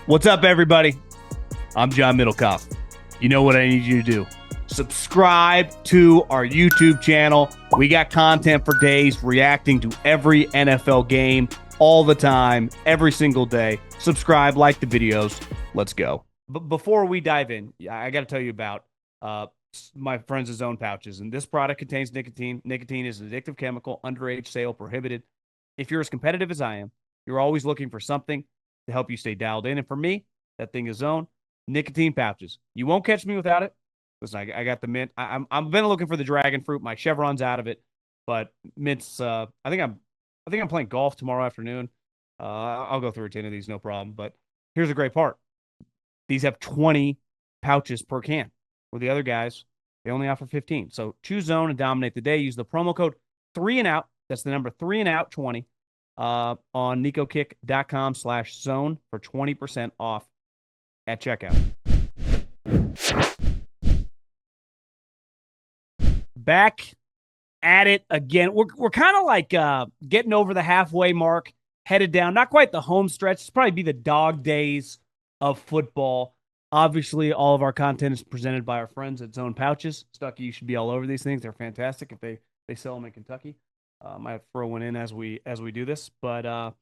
What's up, everybody? I'm John Middlekauff. You know what I need you to do. Subscribe to our YouTube channel. We got content for days reacting to every NFL game all the time, every single day. Subscribe, like the videos. Let's go. But before we dive in, I got to tell you about my friends at Zone Pouches. And this product contains nicotine. Nicotine is an addictive chemical, underage sale prohibited. If you're as competitive as I am, you're always looking for something to help you stay dialed in. And for me, that thing is Zone nicotine pouches. You won't catch me without it. Listen, I got the mint. I've been looking for the dragon fruit. My Chevron's out of it, but mint's. I think I'm playing golf tomorrow afternoon. I'll go through 10 of these, no problem. But here's the great part: these have 20 pouches per can. Where the other guys, they only offer 15. So choose Zone and dominate the day. Use the promo code 3&OUT. That's the number 3&OUT 20 on nicokick.com/zone for 20% off at checkout. Back at it again. We're kind of like getting over the halfway mark, headed down. Not quite the home stretch. It's probably be the dog days of football. Obviously, all of our content is presented by our friends at Zone Pouches. Stuckey, you should be all over these things. They're fantastic if they sell them in Kentucky. Might throw one in as we do this. But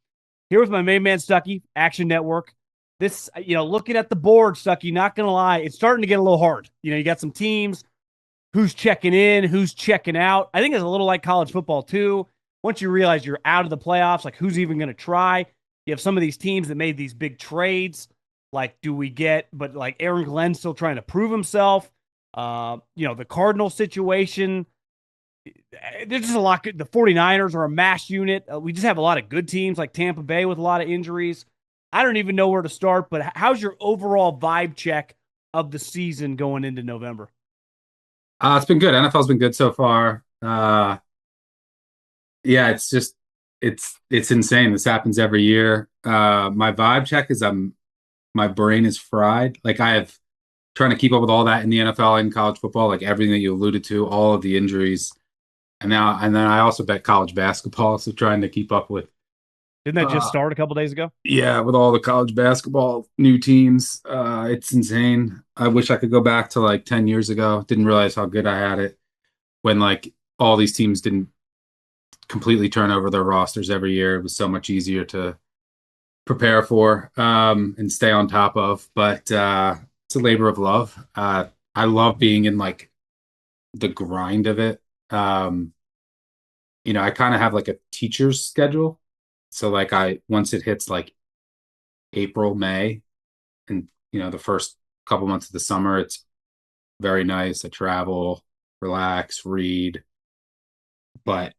here with my main man, Stuckey, Action Network. This, looking at the board, Stuckey, not going to lie, it's starting to get a little hard. You got some teams, who's checking in, who's checking out. I think it's a little like college football, too. Once you realize you're out of the playoffs, like who's even going to try? You have some of these teams that made these big trades. Like, but like Aaron Glenn's still trying to prove himself. The Cardinals situation. There's just a lot. The 49ers are a mash unit. We just have a lot of good teams like Tampa Bay with a lot of injuries. I don't even know where to start, but how's your overall vibe check of the season going into November? It's been good. NFL's been good so far. Yeah, it's insane. This happens every year. My vibe check is my brain is fried. Like I have trying to keep up with all that in the NFL and college football, like everything that you alluded to, all of the injuries. And then I also bet college basketball, so trying to keep up with Didn't that just start a couple days ago? yeah, with all the college basketball new teams. It's insane. I wish I could go back to like 10 years ago. Didn't realize how good I had it when like all these teams didn't completely turn over their rosters every year. It was so much easier to prepare for and stay on top of. But it's a labor of love. I love being in like the grind of it. I kind of have like a teacher's schedule. So like once it hits like April, May, and the first couple months of the summer, it's very nice. I travel, relax, read. But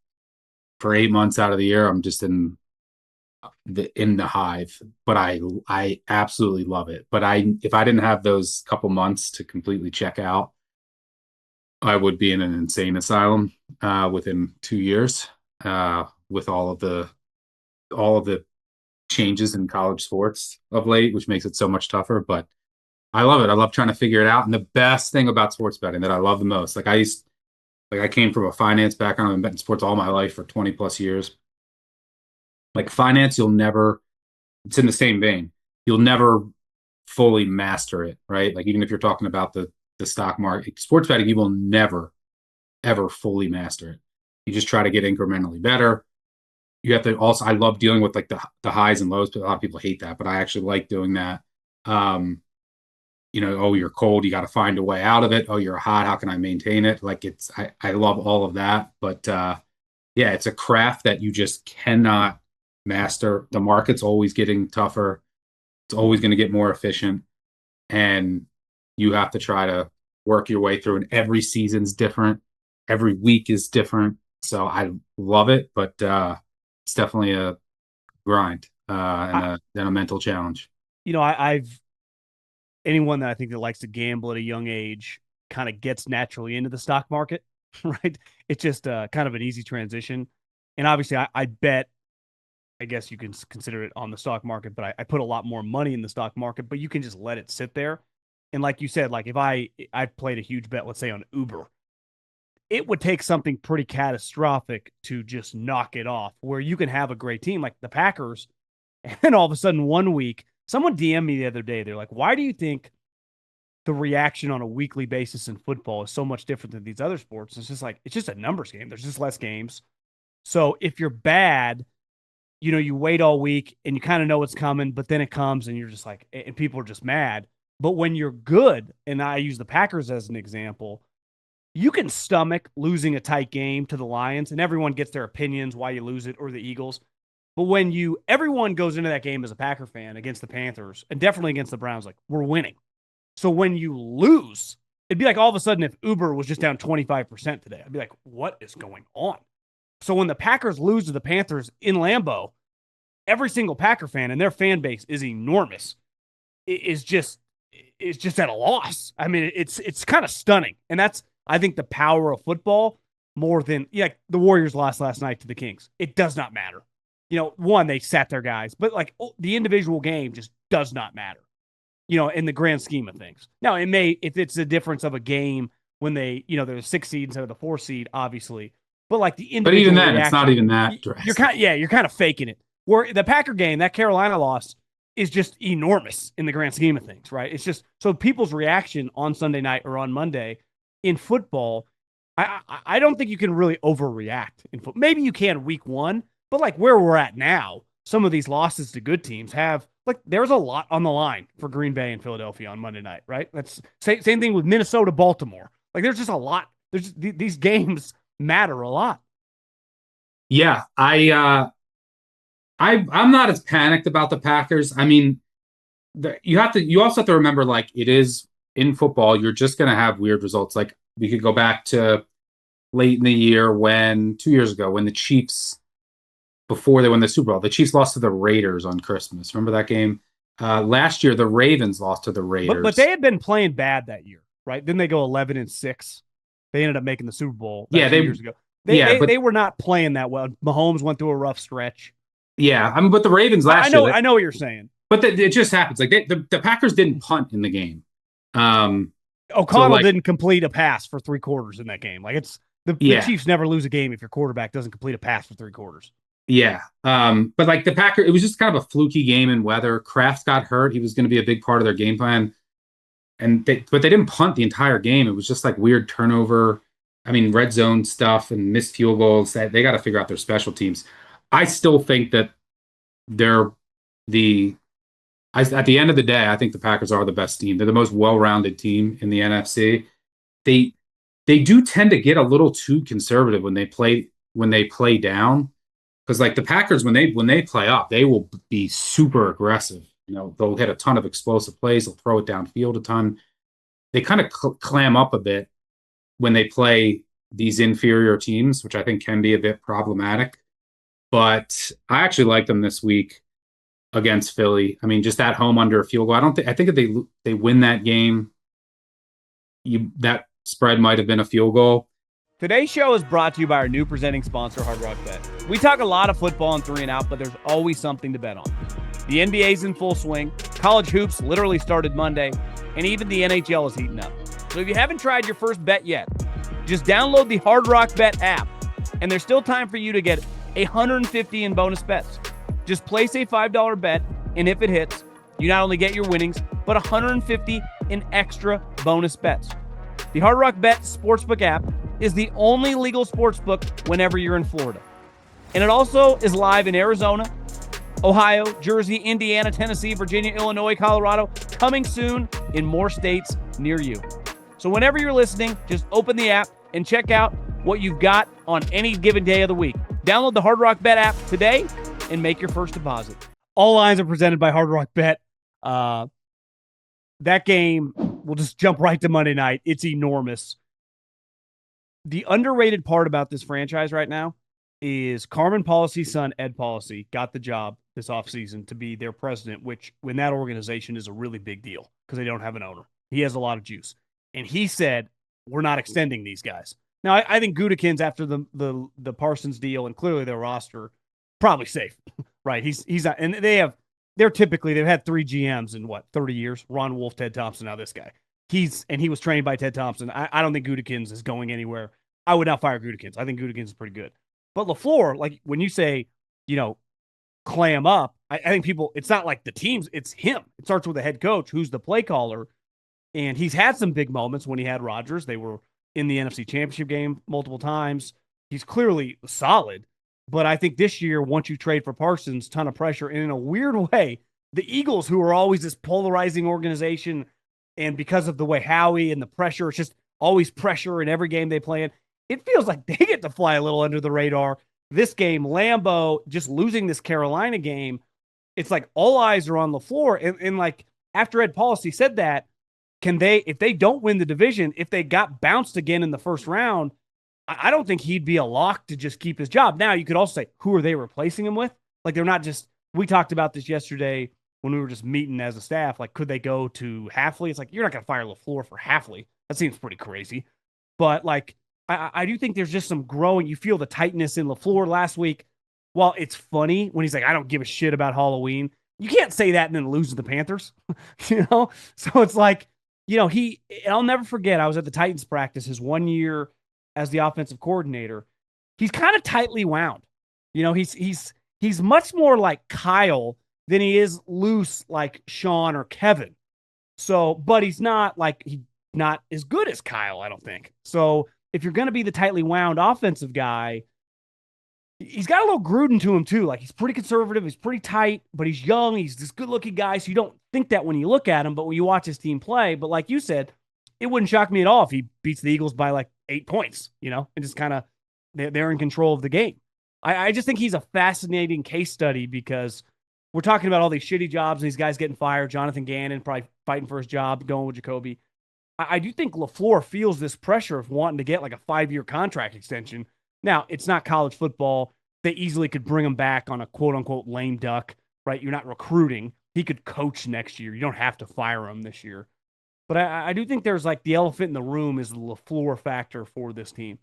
for 8 months out of the year, I'm just in the hive. But I absolutely love it. But if I didn't have those couple months to completely check out, I would be in an insane asylum within 2 years with all of the changes in college sports of late, which makes it so much tougher. But I love it. I love trying to figure it out. And the best thing about sports betting that I love the most, I came from a finance background. I've been betting sports all my life for 20 plus years. Like finance, it's in the same vein. You'll never fully master it, right? Like even if you're talking about the stock market, sports betting, you will never, ever fully master it. You just try to get incrementally better. You have to also, I love dealing with like the highs and lows, but a lot of people hate that, but I actually like doing that. Oh, you're cold, you got to find a way out of it. Oh, you're hot, how can I maintain it? Like I love all of that. But yeah, it's a craft that you just cannot master. The market's always getting tougher. It's always going to get more efficient. And you have to try to work your way through, and every season's different. Every week is different. So I love it, but it's definitely a grind and a mental challenge. I've anyone that I think that likes to gamble at a young age kind of gets naturally into the stock market, right? It's just kind of an easy transition. And obviously, I bet, I guess you can consider it on the stock market, but I put a lot more money in the stock market, but you can just let it sit there. And like you said, like if I played a huge bet, let's say on Uber, it would take something pretty catastrophic to just knock it off, where you can have a great team like the Packers, and then all of a sudden one week Someone DM'd me the other day. They're like, why do you think the reaction on a weekly basis in football is so much different than these other sports? It's just like, it's just a numbers game. There's just less games. So if you're bad, you wait all week and you kind of know what's coming, but then it comes and you're just like, and people are just mad. But when you're good, and I use the Packers as an example, you can stomach losing a tight game to the Lions, and everyone gets their opinions why you lose it, or the Eagles. But when everyone goes into that game as a Packer fan against the Panthers and definitely against the Browns, like, we're winning. So when you lose, it'd be like all of a sudden if Uber was just down 25% today, I'd be like, what is going on? So when the Packers lose to the Panthers in Lambeau, every single Packer fan, and their fan base is enormous, is just at a loss. I mean, it's kind of stunning. And that's, I think, the power of football more than, the Warriors lost last night to the Kings. It does not matter. One, they sat their guys, but the individual game just does not matter, in the grand scheme of things. Now, it may, if it's the difference of a game when they, they're the 6 seed instead of the 4 seed, obviously. But the individual, but even then, reaction, it's not even that drastic. You're kind of faking it. Where the Packer game, that Carolina loss, is just enormous in the grand scheme of things, right? It's just, so people's reaction on Sunday night or on Monday in football, I don't think you can really overreact in football. Maybe you can week 1, but where we're at now, some of these losses to good teams have, there's a lot on the line for Green Bay and Philadelphia on Monday night, right? That's same thing with Minnesota, Baltimore. There's just a lot. These games matter a lot. Yeah, I'm not as panicked about the Packers. I mean, you also have to remember, it is in football, you're just going to have weird results. We could go back to late in the year 2 years ago, when the Chiefs, before they won the Super Bowl, the Chiefs lost to the Raiders on Christmas. Remember that game? Last year, the Ravens lost to the Raiders. But they had been playing bad that year, right? Then they go 11-6. They ended up making the Super Bowl 2 years ago. They were not playing that well. Mahomes went through a rough stretch. Yeah, I mean, but the Ravens last year. I know what you're saying. But it just happens. The Packers didn't punt in the game. O'Connell didn't complete a pass for 3 quarters in that game. The Chiefs never lose a game if your quarterback doesn't complete a pass for 3 quarters. Yeah. But the Packers, it was just kind of a fluky game in weather. Kraft got hurt. He was going to be a big part of their game plan. But they didn't punt the entire game. It was just weird turnover. I mean, red zone stuff and missed field goals. They got to figure out their special teams. I still think that at the end of the day, I think the Packers are the best team. They're the most well-rounded team in the NFC. They do tend to get a little too conservative when they play down, because the Packers, when they play up, they will be super aggressive. They'll hit a ton of explosive plays. They'll throw it downfield a ton. They kind of clam up a bit when they play these inferior teams, which I think can be a bit problematic. But I actually like them this week against Philly. I mean, just at home under a field goal. I think if they win that game, that spread might have been a field goal. Today's show is brought to you by our new presenting sponsor, Hard Rock Bet. We talk a lot of football and 3 and out, but there's always something to bet on. The NBA's in full swing, college hoops literally started Monday, and even the NHL is heating up. So if you haven't tried your first bet yet, just download the Hard Rock Bet app, and there's still time for you to get $150 in bonus bets. Just place a $5 bet, and if it hits, you not only get your winnings, but $150 in extra bonus bets. The Hard Rock Bet Sportsbook app is the only legal sportsbook whenever you're in Florida. And it also is live in Arizona, Ohio, Jersey, Indiana, Tennessee, Virginia, Illinois, Colorado, coming soon in more states near you. So whenever you're listening, just open the app and check out what you've got on any given day of the week. Download the Hard Rock Bet app today and make your first deposit. All lines are presented by Hard Rock Bet. That game, we'll just jump right to Monday night. It's enormous. The underrated part about this franchise right now is Carmen Policy's son, Ed Policy, got the job this offseason to be their president, which when that organization is a really big deal because they don't have an owner. He has a lot of juice. And he said, we're not extending these guys. Now, I think Gutekunst, after the Parsons deal and clearly their roster, probably safe, right? He's not, and they've had 3 GMs in 30 years? Ron Wolf, Ted Thompson, now this guy. He was trained by Ted Thompson. I don't think Gutekunst is going anywhere. I would not fire Gutekunst. I think Gutekunst is pretty good. But LaFleur, when you say, clam up, I think people, it's not like the teams, it's him. It starts with the head coach, who's the play caller. And he's had some big moments when he had Rodgers. They were in the NFC Championship game multiple times. He's clearly solid. But I think this year, once you trade for Parsons, ton of pressure. And in a weird way, the Eagles, who are always this polarizing organization, and because of the way Howie and the pressure, it's just always pressure in every game they play in, it feels like they get to fly a little under the radar. This game, Lambeau just losing this Carolina game, it's like all eyes are on LaFleur. And like after Ed Policy said that, can they, if they don't win the division, if they got bounced again in the first round, I don't think he'd be a lock to just keep his job. Now, you could also say, who are they replacing him with? Like, they're not just, we talked about this yesterday when we were just meeting as a staff. Like, could they go to Hafley? It's like, you're not going to fire LaFleur for Hafley. That seems pretty crazy. But, like, I do think there's just some growing. You feel the tightness in LaFleur last week. While it's funny when he's like, I don't give a shit about Halloween. You can't say that and then lose to the Panthers, you know? So it's like, you know, I'll never forget, I was at the Titans practice his 1 year as the offensive coordinator. He's kind of tightly wound. You know, he's much more like Kyle than he is loose like Sean or Kevin. So, but he's not as good as Kyle, I don't think. So if you're going to be the tightly wound offensive guy, he's got a little Gruden to him too. Like, he's pretty conservative, he's pretty tight, but he's young. He's this good-looking guy, so you don't think that when you look at him, but when you watch his team play. But like you said, it wouldn't shock me at all if he beats the Eagles by like 8 points, you know, and just kind of they're in control of the game. I just think he's a fascinating case study because we're talking about all these shitty jobs and these guys getting fired. Jonathan Gannon probably fighting for his job, going with Jacoby. I do think LaFleur feels this pressure of wanting to get like a 5-year contract extension. Now, it's not college football. They easily could bring him back on a quote-unquote lame duck, right? You're not recruiting. He could coach next year. You don't have to fire him this year. But I do think there's like the elephant in the room is the LaFleur factor for this team.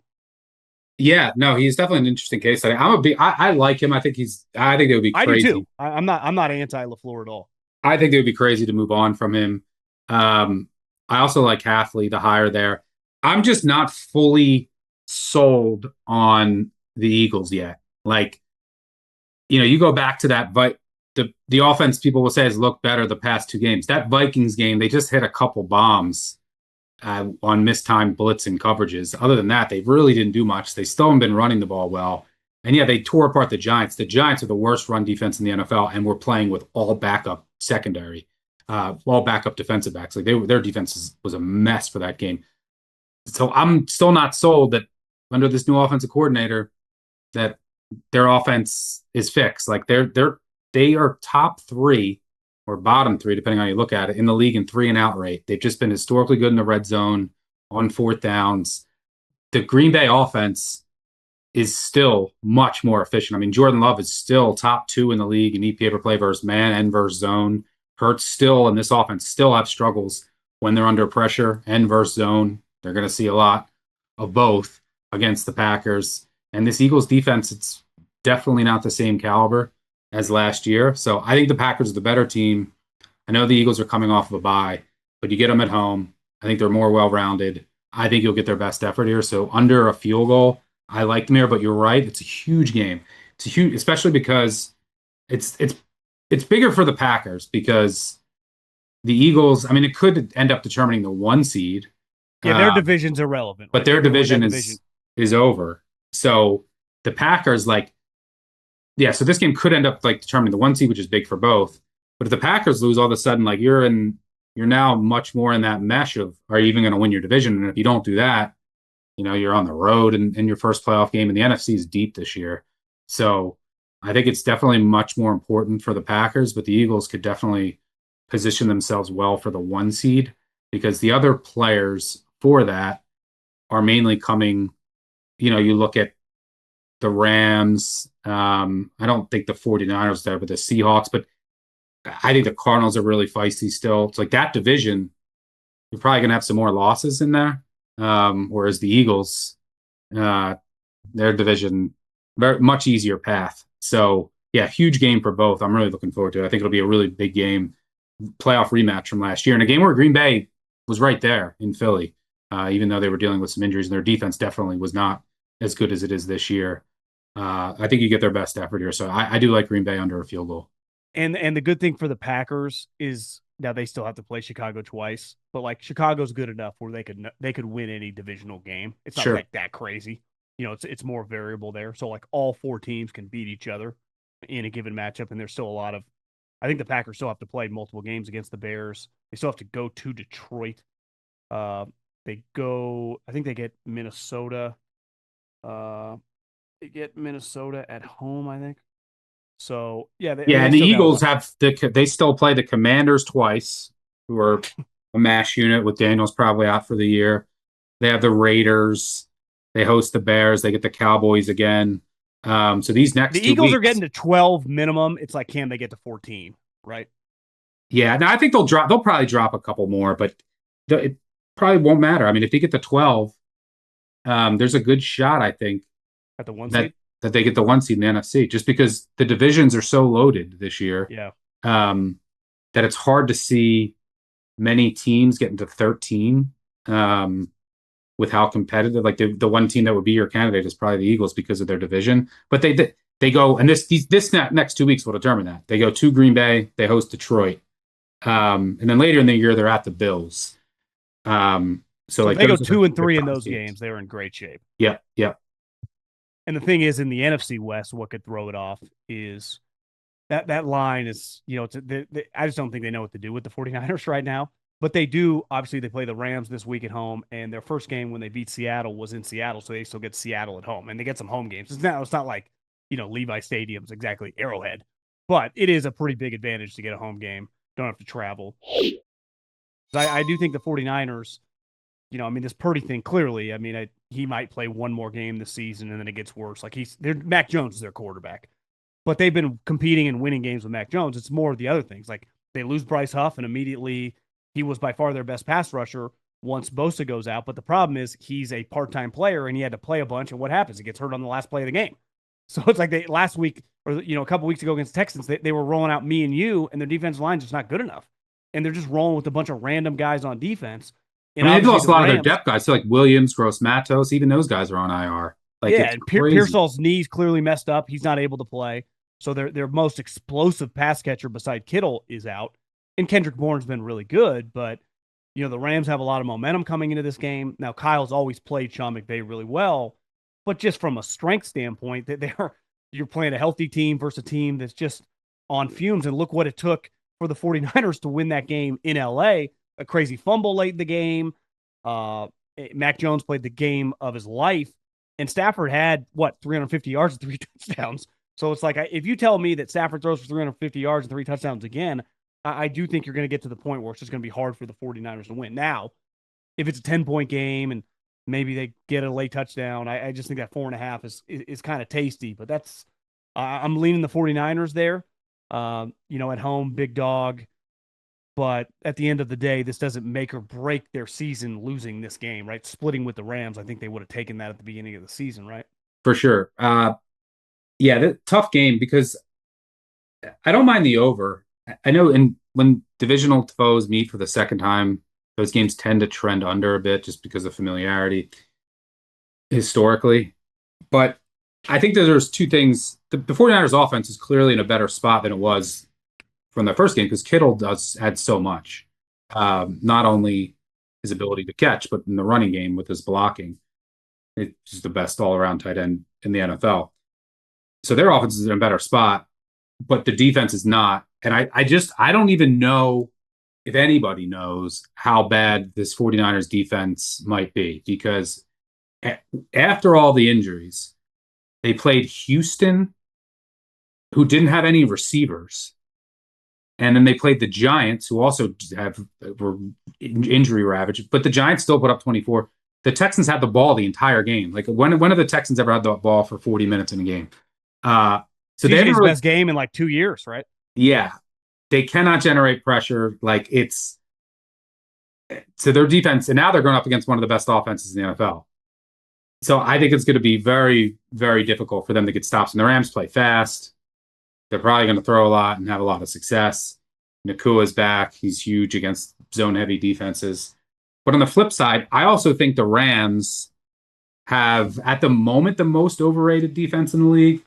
Yeah, no, he's definitely an interesting case study. I like him. I think it would be crazy. I do too. I'm not anti LaFleur at all. I think it would be crazy to move on from him. I also like Hafley, the hire there. I'm just not fully sold on the Eagles yet. Like, you know, you go back to that, but the offense people will say has looked better the past 2 games. That Vikings game, they just hit a couple bombs on mistimed blitz and coverages. Other than that, they really didn't do much. They still haven't been running the ball well. And yeah, they tore apart the Giants. The Giants are the worst run defense in the NFL, and we're playing with all backup secondary, all backup defensive backs. Like their defense was a mess for that game. So I'm still not sold that under this new offensive coordinator that their offense is fixed. Like they are top 3 or bottom 3, depending on how you look at it, in the league in 3-and-out rate. They've just been historically good in the red zone on 4th downs. The Green Bay offense is still much more efficient. I mean, Jordan Love is still top 2 in the league in EPA per play versus man and versus zone. Hurts still, and this offense still have struggles when they're under pressure and versus zone. They're going to see a lot of both against the Packers. And this Eagles defense, it's definitely not the same caliber as last year. So I think the Packers are the better team. I know the Eagles are coming off of a bye, but you get them at home. I think they're more well-rounded. I think you'll get their best effort here. So under a field goal, I like them here, but you're right. It's a huge game. It's a huge, especially because it's bigger for the Packers because the Eagles, I mean, it could end up determining the 1 seed. Yeah, their division's irrelevant. But their division is over. So the Packers, so this game could end up determining the 1 seed, which is big for both. But if the Packers lose, all of a sudden, you're now much more in that mesh of, are you even going to win your division? And if you don't do that, you know, you're on the road in your first playoff game, and the NFC is deep this year. So I think it's definitely much more important for the Packers, but the Eagles could definitely position themselves well for the 1 seed because the other players for that are mainly coming, you know, you look at the Rams. I don't think the 49ers there, but the Seahawks. But I think the Cardinals are really feisty still. It's like that division, you're probably going to have some more losses in there. Whereas the Eagles, their division, very much easier path. So, yeah, huge game for both. I'm really looking forward to it. I think it'll be a really big game, playoff rematch from last year. And a game where Green Bay was right there in Philly, even though they were dealing with some injuries. And their defense definitely was not as good as it is this year. I think you get their best effort here. So I do like Green Bay under a field goal. And the good thing for the Packers is now they still have to play Chicago twice, but like Chicago's good enough where they could win any divisional game. It's not Sure. like that crazy. It's more variable there. So like all four teams can beat each other in a given matchup, and there's still a lot of. I think the Packers still have to play multiple games against the Bears. They still have to go to Detroit. Uh, they go. I think they get Minnesota. Uh, they get Minnesota at home. I think. So yeah, I mean Yeah, they and the still got a Eagles lot. they still play the Commanders twice, who are a mash unit with Daniels probably out for the year. They have the Raiders. They host the Bears. They get the Cowboys again. So these The next two Eagles are getting weeks, to 12 minimum. It's like, can they get to 14? Right yeah. Now I think they'll drop. They'll probably drop a couple more, but it probably won't matter. I mean, if they get to 12, there's a good shot I think at the one that seed. that they get the one seed in the NFC, just because the divisions are so loaded this year. Yeah, Um, that it's hard to see many teams getting to 13 with how competitive. Like the one team that would be your candidate is probably the Eagles because of their division. But they go, and this next 2 weeks will determine that. They go to Green Bay, they host Detroit, and then later in the year they're at the Bills. So so if like they go those are the 2-3 in top those teams. games, they're in great shape. Yep, yep, And the thing is, in the NFC West, what could throw it off is that line is, I just don't think they know what to do with the 49ers right now. But they do. Obviously, they play the Rams this week at home, and their first game when they beat Seattle was in Seattle, so they still get Seattle at home, and they get some home games. It's not like Levi Stadium's exactly Arrowhead, but it is a pretty big advantage to get a home game. Don't have to travel. I do think the 49ers, I mean, this Purdy thing clearly. I mean, he might play one more game this season, and then it gets worse. Like Mac Jones is their quarterback, but they've been competing and winning games with Mac Jones. It's more of the other things. Like they lose Bryce Huff, and immediately he was by far their best pass rusher once Bosa goes out. But the problem is he's a part-time player, and he had to play a bunch. And what happens? He gets hurt on the last play of the game. So it's like they last week or a couple weeks ago against the Texans, they were rolling out me and you, and their defensive line just not good enough, and they're just rolling with a bunch of random guys on defense. I And mean, they've obviously lost the a lot of their Rams, depth guys. So like Williams, Gross Matos, even those guys are on IR. Like yeah, it's and crazy. Pearsall's knees clearly messed up. He's not able to play. So their most explosive pass catcher beside Kittle is out. And Kendrick Bourne's been really good, but the Rams have a lot of momentum coming into this game. Now Kyle's always played Sean McVay really well, but just from a strength standpoint, you're playing a healthy team versus a team that's just on fumes. And look what it took for the 49ers to win that game in LA. A crazy fumble late in the game. Uh, Mac Jones played the game of his life, and Stafford had 350 yards and 3 touchdowns. So it's like if you tell me that Stafford throws for 350 yards and 3 touchdowns again, I do think you're going to get to the point where it's just going to be hard for the 49ers to win. Now, if it's a 10-point game and maybe they get a late touchdown, I just think that 4.5 is kind of tasty. But that's I'm leaning the 49ers there. At home, big dog. But at the end of the day, this doesn't make or break their season losing this game, right? Splitting with the Rams, I think they would have taken that at the beginning of the season, right? For sure. Yeah, tough game because I don't mind the over. I know when divisional foes meet for the second time, those games tend to trend under a bit just because of familiarity historically. But I think that there's two things. The 49ers offense is clearly in a better spot than it was from the first game because Kittle does add so much. Not only his ability to catch, but in the running game with his blocking. It's just the best all around tight end in the NFL. So their offense is in a better spot, but the defense is not. And I don't even know if anybody knows how bad this 49ers defense might be because after all the injuries, they played Houston, who didn't have any receivers. And then they played the Giants, who also were injury ravaged, but the Giants still put up 24. The Texans had the ball the entire game. Like when have the Texans ever had the ball for 40 minutes in a game? So they haven't CJ's really, best game in like 2 years, right? yeah, they cannot generate pressure. Like it's so their defense, and now they're going up against one of the best offenses in the NFL. So I think it's going to be very, very difficult for them to get stops. And the Rams play fast. They're probably going to throw a lot and have a lot of success. Nakua's back. He's huge against zone-heavy defenses. But on the flip side, I also think the Rams have, at the moment, the most overrated defense in the league.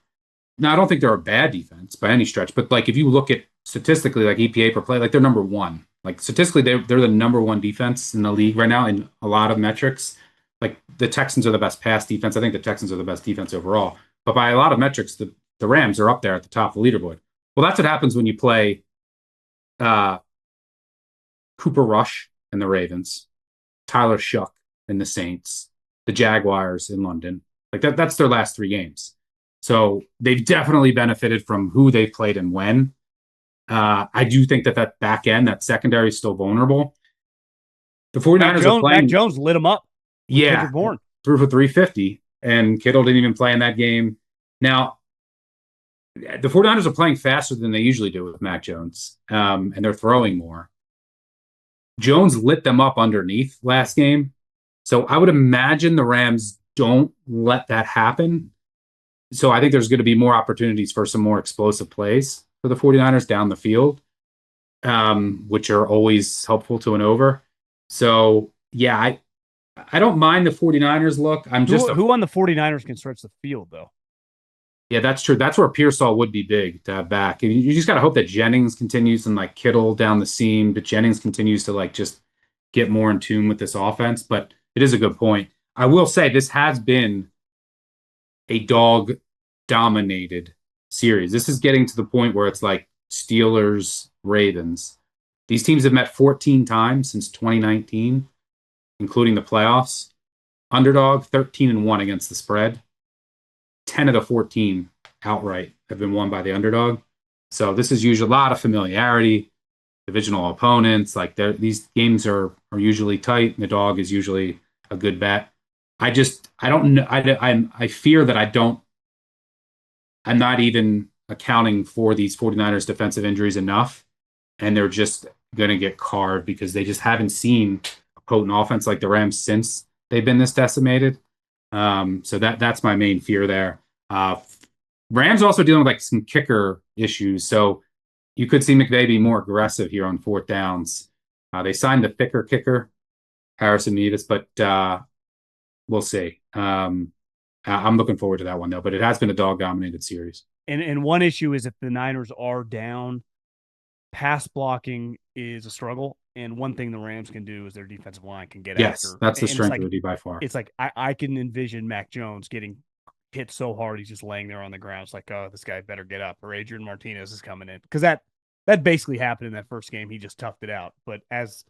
Now, I don't think they're a bad defense by any stretch, but like if you look at statistically, like EPA per play, like they're number one. Like statistically, they're the number one defense in the league right now in a lot of metrics. Like the Texans are the best pass defense. I think the Texans are the best defense overall. But by a lot of metrics, the Rams are up there at the top of the leaderboard. Well, that's what happens when you play uh, Cooper Rush and the Ravens, Tyler Shuck and the Saints, the Jaguars in London. Like that's their last three games. So they've definitely benefited from who they played and when. I do think that back end, that secondary is still vulnerable. The 49ers are Mac playing. Jones lit him up with Yeah, Kendrick Bourne. threw for 350, and Kittle didn't even play in that game. Now, the 49ers are playing faster than they usually do with Mac Jones, and they're throwing more. Jones lit them up underneath last game. So I would imagine the Rams don't let that happen. So I think there's going to be more opportunities for some more explosive plays for the 49ers down the field, which are always helpful to an over. So, yeah, I don't mind the 49ers look. Who on the 49ers can stretch the field, though? Yeah, that's true. That's where Pearsall would be big to have back. And you just got to hope that Jennings continues and like Kittle down the seam, but Jennings continues to like just get more in tune with this offense. But it is a good point. I will say this has been a dog dominated series. This is getting to the point where it's like Steelers, Ravens. These teams have met 14 times since 2019, including the playoffs. Underdog 13-1 against the spread. 10 of the 14 outright have been won by the underdog. So this is usually a lot of familiarity, divisional opponents. Like these games are usually tight. And the dog is usually a good bet. I don't know. I fear that I'm not even accounting for these 49ers defensive injuries enough. And they're just going to get carved because they just haven't seen a potent offense like the Rams since they've been this decimated. So that's my main fear there. Rams also dealing with like some kicker issues. So you could see McVay be more aggressive here on fourth downs. They signed the thicker kicker, Harrison Mevis, but we'll see. I'm looking forward to that one though, but it has been a dog dominated series. And one issue is if the Niners are down, pass blocking is a struggle. And one thing the Rams can do is their defensive line can get Yes, after. that's the And strength of the D by far. It's like I can envision Mac Jones getting hit so hard he's just laying there on the ground. It's like, oh, this guy better get up, or Adrian Martinez is coming in, because that basically happened in that first game. He just toughed it out. But as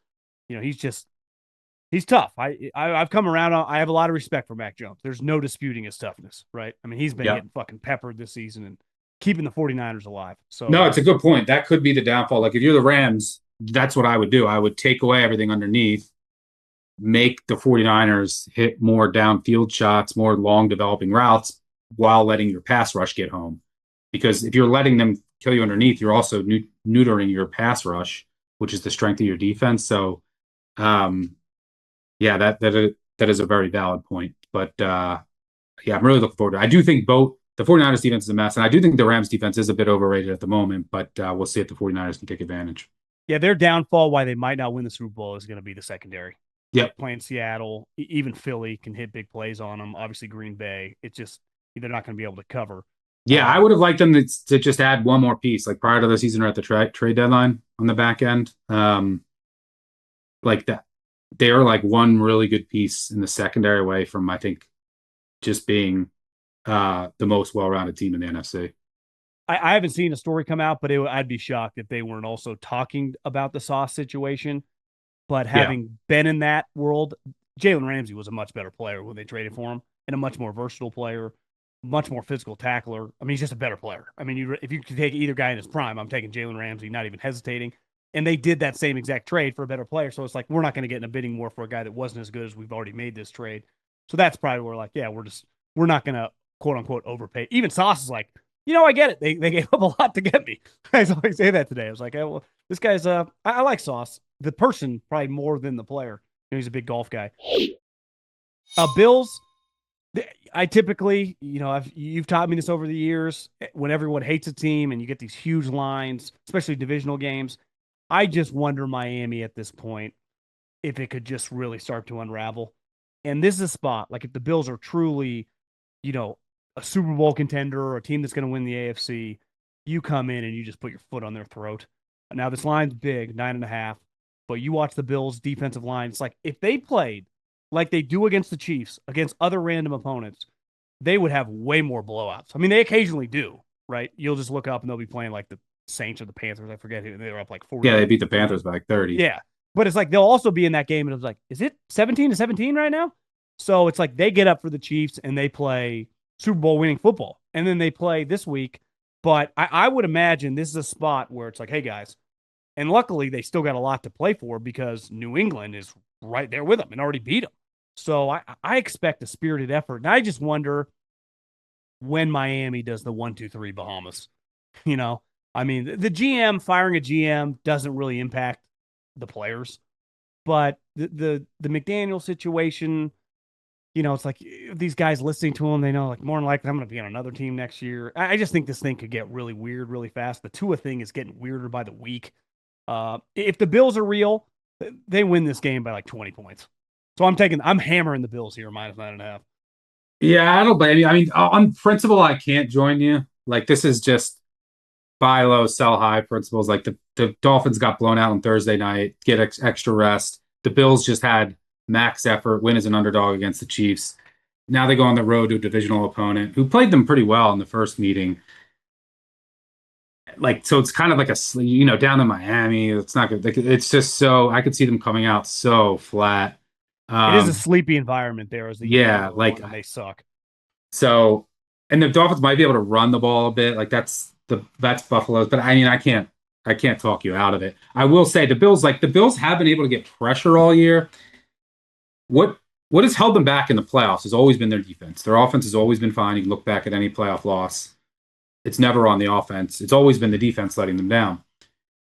you know, he's tough. I've come around. I have a lot of respect for Mac Jones. There's no disputing his toughness, right? I mean, he's been getting fucking peppered this season and keeping the 49ers alive. So no, it's a good point. That could be the downfall. Like if you're the Rams, that's what I would do. I would take away everything underneath, make the 49ers hit more downfield shots, more long developing routes while letting your pass rush get home. Because if you're letting them kill you underneath, you're also neutering your pass rush, which is the strength of your defense. So, yeah, that is a very valid point. But yeah, I'm really looking forward to it. I do think both the 49ers defense is a mess, and I do think the Rams defense is a bit overrated at the moment, but we'll see if the 49ers can take advantage. Yeah, their downfall, why they might not win the Super Bowl, is going to be the secondary. Yep. Playing Seattle, even Philly can hit big plays on them. Obviously, Green Bay, it's just they're not going to be able to cover. Yeah, I would have liked them to just add one more piece, like prior to the season or at the trade deadline on the back end. Like that, they are like one really good piece in the secondary away from, I think, just being the most well-rounded team in the NFC. I haven't seen a story come out, but I'd be shocked if they weren't also talking about the Sauce situation. But having been in that world, Jalen Ramsey was a much better player when they traded for him, and a much more versatile player, much more physical tackler. I mean, he's just a better player. I mean, if you could take either guy in his prime, I'm taking Jalen Ramsey, not even hesitating. And they did that same exact trade for a better player. So it's like, we're not going to get in a bidding war for a guy that wasn't as good as we've already made this trade. So that's probably where like, yeah, we're not going to quote unquote overpay. Even Sauce is like, I get it. They gave up a lot to get me. I always say that today. I was like, hey, well, this guy's I like Sauce. The person probably more than the player. He's a big golf guy. Bills, I typically, you've taught me this over the years. When everyone hates a team and you get these huge lines, especially divisional games, I just wonder Miami at this point if it could just really start to unravel. And this is a spot, like if the Bills are truly, a Super Bowl contender or a team that's going to win the AFC, you come in and you just put your foot on their throat. Now this line's big, 9.5, but you watch the Bills' defensive line. It's like if they played like they do against the Chiefs, against other random opponents, they would have way more blowouts. I mean, they occasionally do, right? You'll just look up and they'll be playing like the Saints or the Panthers. I forget who they were up like 40. Yeah, they beat the Panthers by like 30. Yeah. But it's like they'll also be in that game, and it's like, is it 17-17 right now? So it's like they get up for the Chiefs and they play Super Bowl winning football. And then they play this week. But I would imagine this is a spot where it's like, hey, guys. And luckily, they still got a lot to play for because New England is right there with them and already beat them. So I expect a spirited effort. And I just wonder when Miami does the 1-2-3 Bahamas. You know, I mean, the GM firing a GM doesn't really impact the players, but the McDaniel situation, you know, it's like these guys listening to him, they know like more than likely I'm going to be on another team next year. I just think this thing could get really weird really fast. The Tua thing is getting weirder by the week. If the Bills are real, they win this game by like 20 points. So I'm hammering the Bills here, -9.5. Yeah, I don't blame you. I mean, on principle, I can't join you. Like, this is just buy low, sell high principles. Like, the Dolphins got blown out on Thursday night, get extra rest. The Bills just had max effort, win as an underdog against the Chiefs. Now they go on the road to a divisional opponent who played them pretty well in the first meeting. Like, so it's kind of like down in Miami. It's not good. Like, it's just so, I could see them coming out so flat. It is a sleepy environment there as the yeah, like and they suck. So, and the Dolphins might be able to run the ball a bit. Like that's Buffalo's, but I mean, I can't talk you out of it. I will say the Bills have been able to get pressure all year. What has held them back in the playoffs has always been their defense. Their offense has always been fine. You can look back at any playoff loss. It's never on the offense. It's always been the defense letting them down.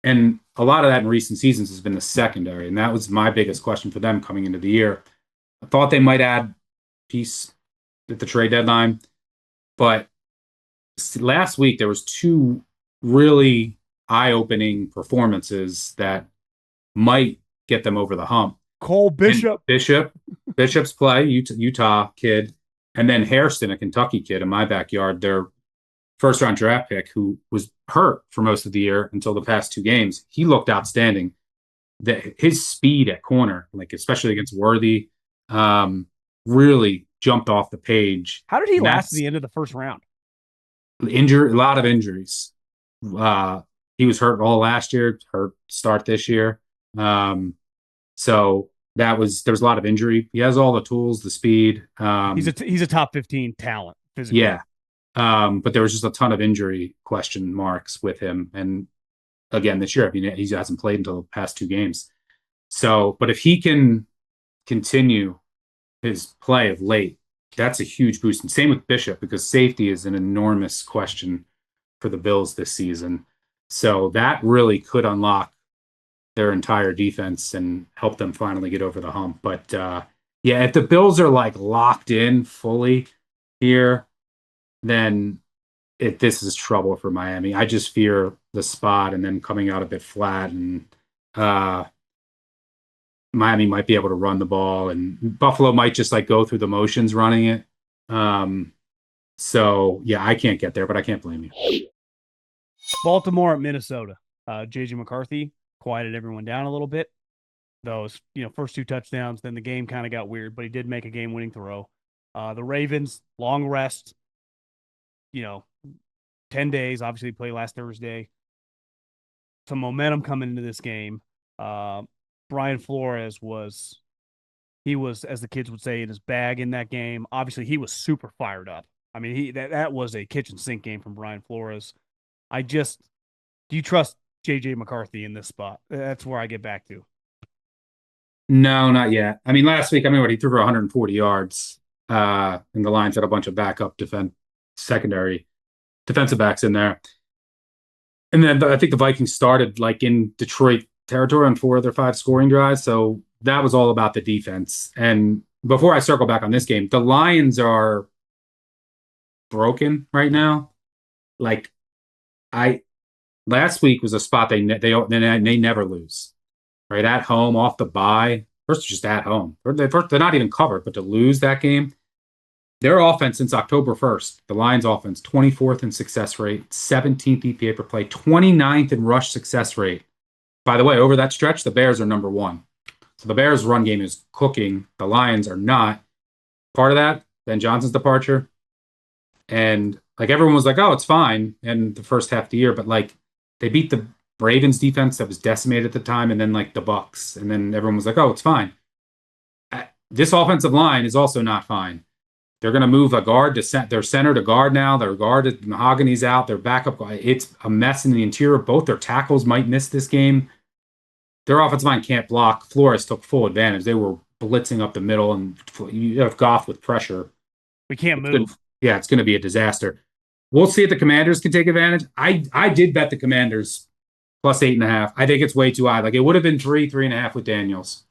And a lot of that in recent seasons has been the secondary. And that was my biggest question for them coming into the year. I thought they might add piece at the trade deadline, but last week there was two really eye-opening performances that might get them over the hump. Cole Bishop. Bishop's play, Utah kid, and then Hairston, a Kentucky kid in my backyard, their first-round draft pick, who was hurt for most of the year until the past two games. He looked outstanding. His speed at corner, like especially against Worthy, really jumped off the page. How did he last to the end of the first round? A lot of injuries. He was hurt all last year, hurt start this year. So there was a lot of injury. He has all the tools, the speed. He's a top 15 talent physically. Yeah. But there was just a ton of injury question marks with him. And again, this year, I mean, he hasn't played until the past two games. So, but if he can continue his play of late, that's a huge boost. And same with Bishop, because safety is an enormous question for the Bills this season. So that really could unlock their entire defense and help them finally get over the hump. But yeah, if the Bills are like locked in fully here, then this is trouble for Miami. I just fear the spot and then coming out a bit flat, and Miami might be able to run the ball, and Buffalo might just like go through the motions running it. So yeah, I can't get there, but I can't blame you. Baltimore at Minnesota. JJ McCarthy quieted everyone down a little bit. Those, first two touchdowns, then the game kind of got weird, but he did make a game-winning throw. The Ravens, long rest. 10 days, obviously played last Thursday. Some momentum coming into this game. Brian Flores was, as the kids would say, in his bag in that game. Obviously, he was super fired up. I mean, that was a kitchen sink game from Brian Flores. Do you trust J.J. McCarthy in this spot? That's where I get back to. No, not yet. I mean, last week, he threw for 140 yards. And the Lions had a bunch of backup secondary defensive backs in there. And then I think the Vikings started like in Detroit territory on 4 of their 5 scoring drives. So that was all about the defense. And before I circle back on this game, the Lions are broken right now. Like last week was a spot they never lose, right? At home, off the bye. First, just at home. They're not even covered, but to lose that game, Their offense since October 1st, the Lions offense, 24th in success rate, 17th EPA per play, 29th in rush success rate. By the way, over that stretch, the Bears are number one. So the Bears' run game is cooking. The Lions are not. Part of that, Ben Johnson's departure. And like everyone was like, oh, it's fine in the first half of the year. But like they beat the Ravens defense that was decimated at the time, and then like the Bucks. And then everyone was like, oh, it's fine. This offensive line is also not fine. They're going to move a guard to their center to guard now. Their guard, Mahogany's out. Their backup, it's a mess in the interior. Both their tackles might miss this game. Their offensive line can't block. Flores took full advantage. They were blitzing up the middle, and you have Goff with pressure. We can't move. It's going to be a disaster. We'll see if the Commanders can take advantage. I did bet the Commanders plus 8.5. I think it's way too high. Like it would have been 3.5 with Daniels.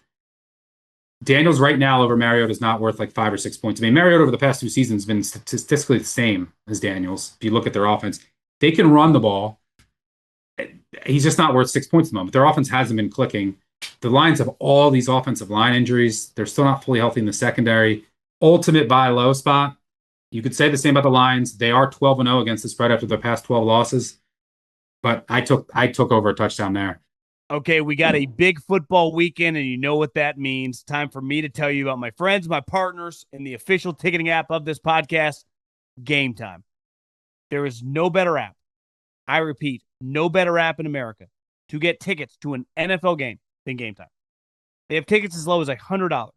Daniels right now over Mariota is not worth like 5 or 6 points. I mean, Mariota over the past 2 seasons has been statistically the same as Daniels. If you look at their offense, they can run the ball. He's just not worth 6 points at the moment. Their offense hasn't been clicking. The Lions have all these offensive line injuries. They're still not fully healthy in the secondary. Ultimate buy low spot. You could say the same about the Lions. They are 12-0 against the spread after their past 12 losses. But I took over a touchdown there. Okay, we got a big football weekend, and you know what that means. Time for me to tell you about my friends, my partners, and the official ticketing app of this podcast, GameTime. There is no better app. I repeat, no better app in America to get tickets to an NFL game than GameTime. They have tickets as low as $100.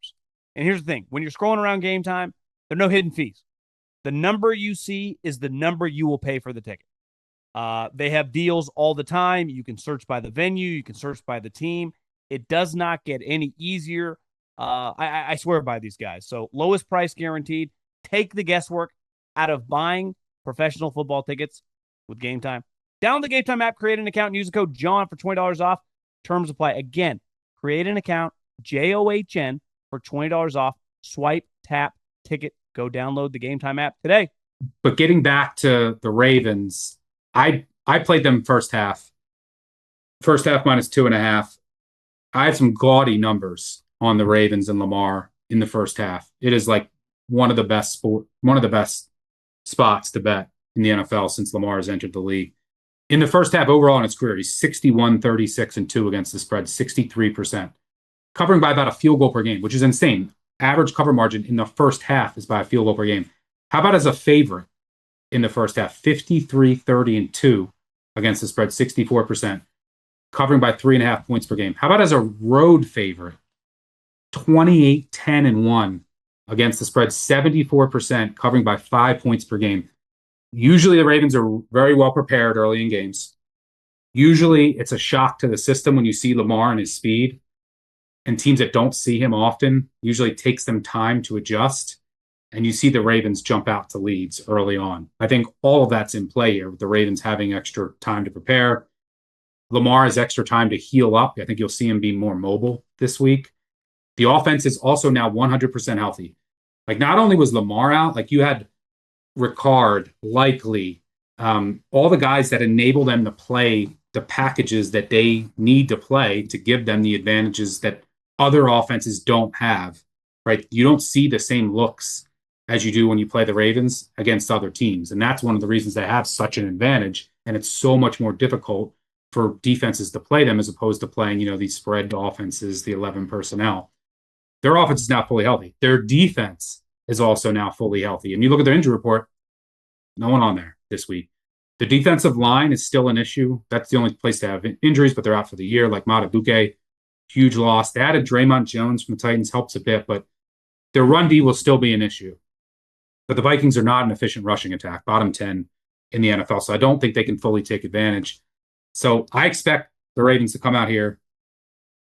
And here's the thing. When you're scrolling around GameTime, there are no hidden fees. The number you see is the number you will pay for the ticket. They have deals all the time. You can search by the venue. You can search by the team. It does not get any easier. I swear by these guys. So lowest price guaranteed. Take the guesswork out of buying professional football tickets with GameTime. Download the GameTime app, create an account, and use the code John for $20 off. Terms apply. Again, create an account, JOHN, for $20 off. Swipe, tap, ticket. Go download the GameTime app today. But getting back to the Ravens, I played them first half. First half minus 2.5. I have some gaudy numbers on the Ravens and Lamar in the first half. It is like one of the best spots to bet in the NFL since Lamar has entered the league. In the first half overall in his career, he's 61, 36, and 2 against the spread, 63%. Covering by about a field goal per game, which is insane. Average cover margin in the first half is by a field goal per game. How about as a favorite in the first half? 53, 30, and 2 against the spread, 64%. Covering by 3.5 points per game. How about as a road favorite? 28, 10, and 1 against the spread, 74%, covering by 5 points per game. Usually the Ravens are very well prepared early in games. Usually it's a shock to the system when you see Lamar and his speed. And teams that don't see him often, usually takes them time to adjust. And you see the Ravens jump out to leads early on. I think all of that's in play here with the Ravens having extra time to prepare. Lamar has extra time to heal up. I think you'll see him be more mobile this week. The offense is also now 100% healthy. Like not only was Lamar out, like you had Ricard, Likely, all the guys that enable them to play the packages that they need to play to give them the advantages that other offenses don't have, right? You don't see the same looks as you do when you play the Ravens against other teams. And that's one of the reasons they have such an advantage. And it's so much more difficult for defenses to play them as opposed to playing, these spread offenses, the 11 personnel. Their offense is now fully healthy. Their defense is also now fully healthy. And you look at their injury report, no one on there this week. The defensive line is still an issue. That's the only place to have injuries, but they're out for the year. Like Matabuke, huge loss. They added Draymond Jones from the Titans, helps a bit, but their run D will still be an issue. But the Vikings are not an efficient rushing attack, bottom 10 in the NFL. So I don't think they can fully take advantage. So I expect the Ravens to come out here,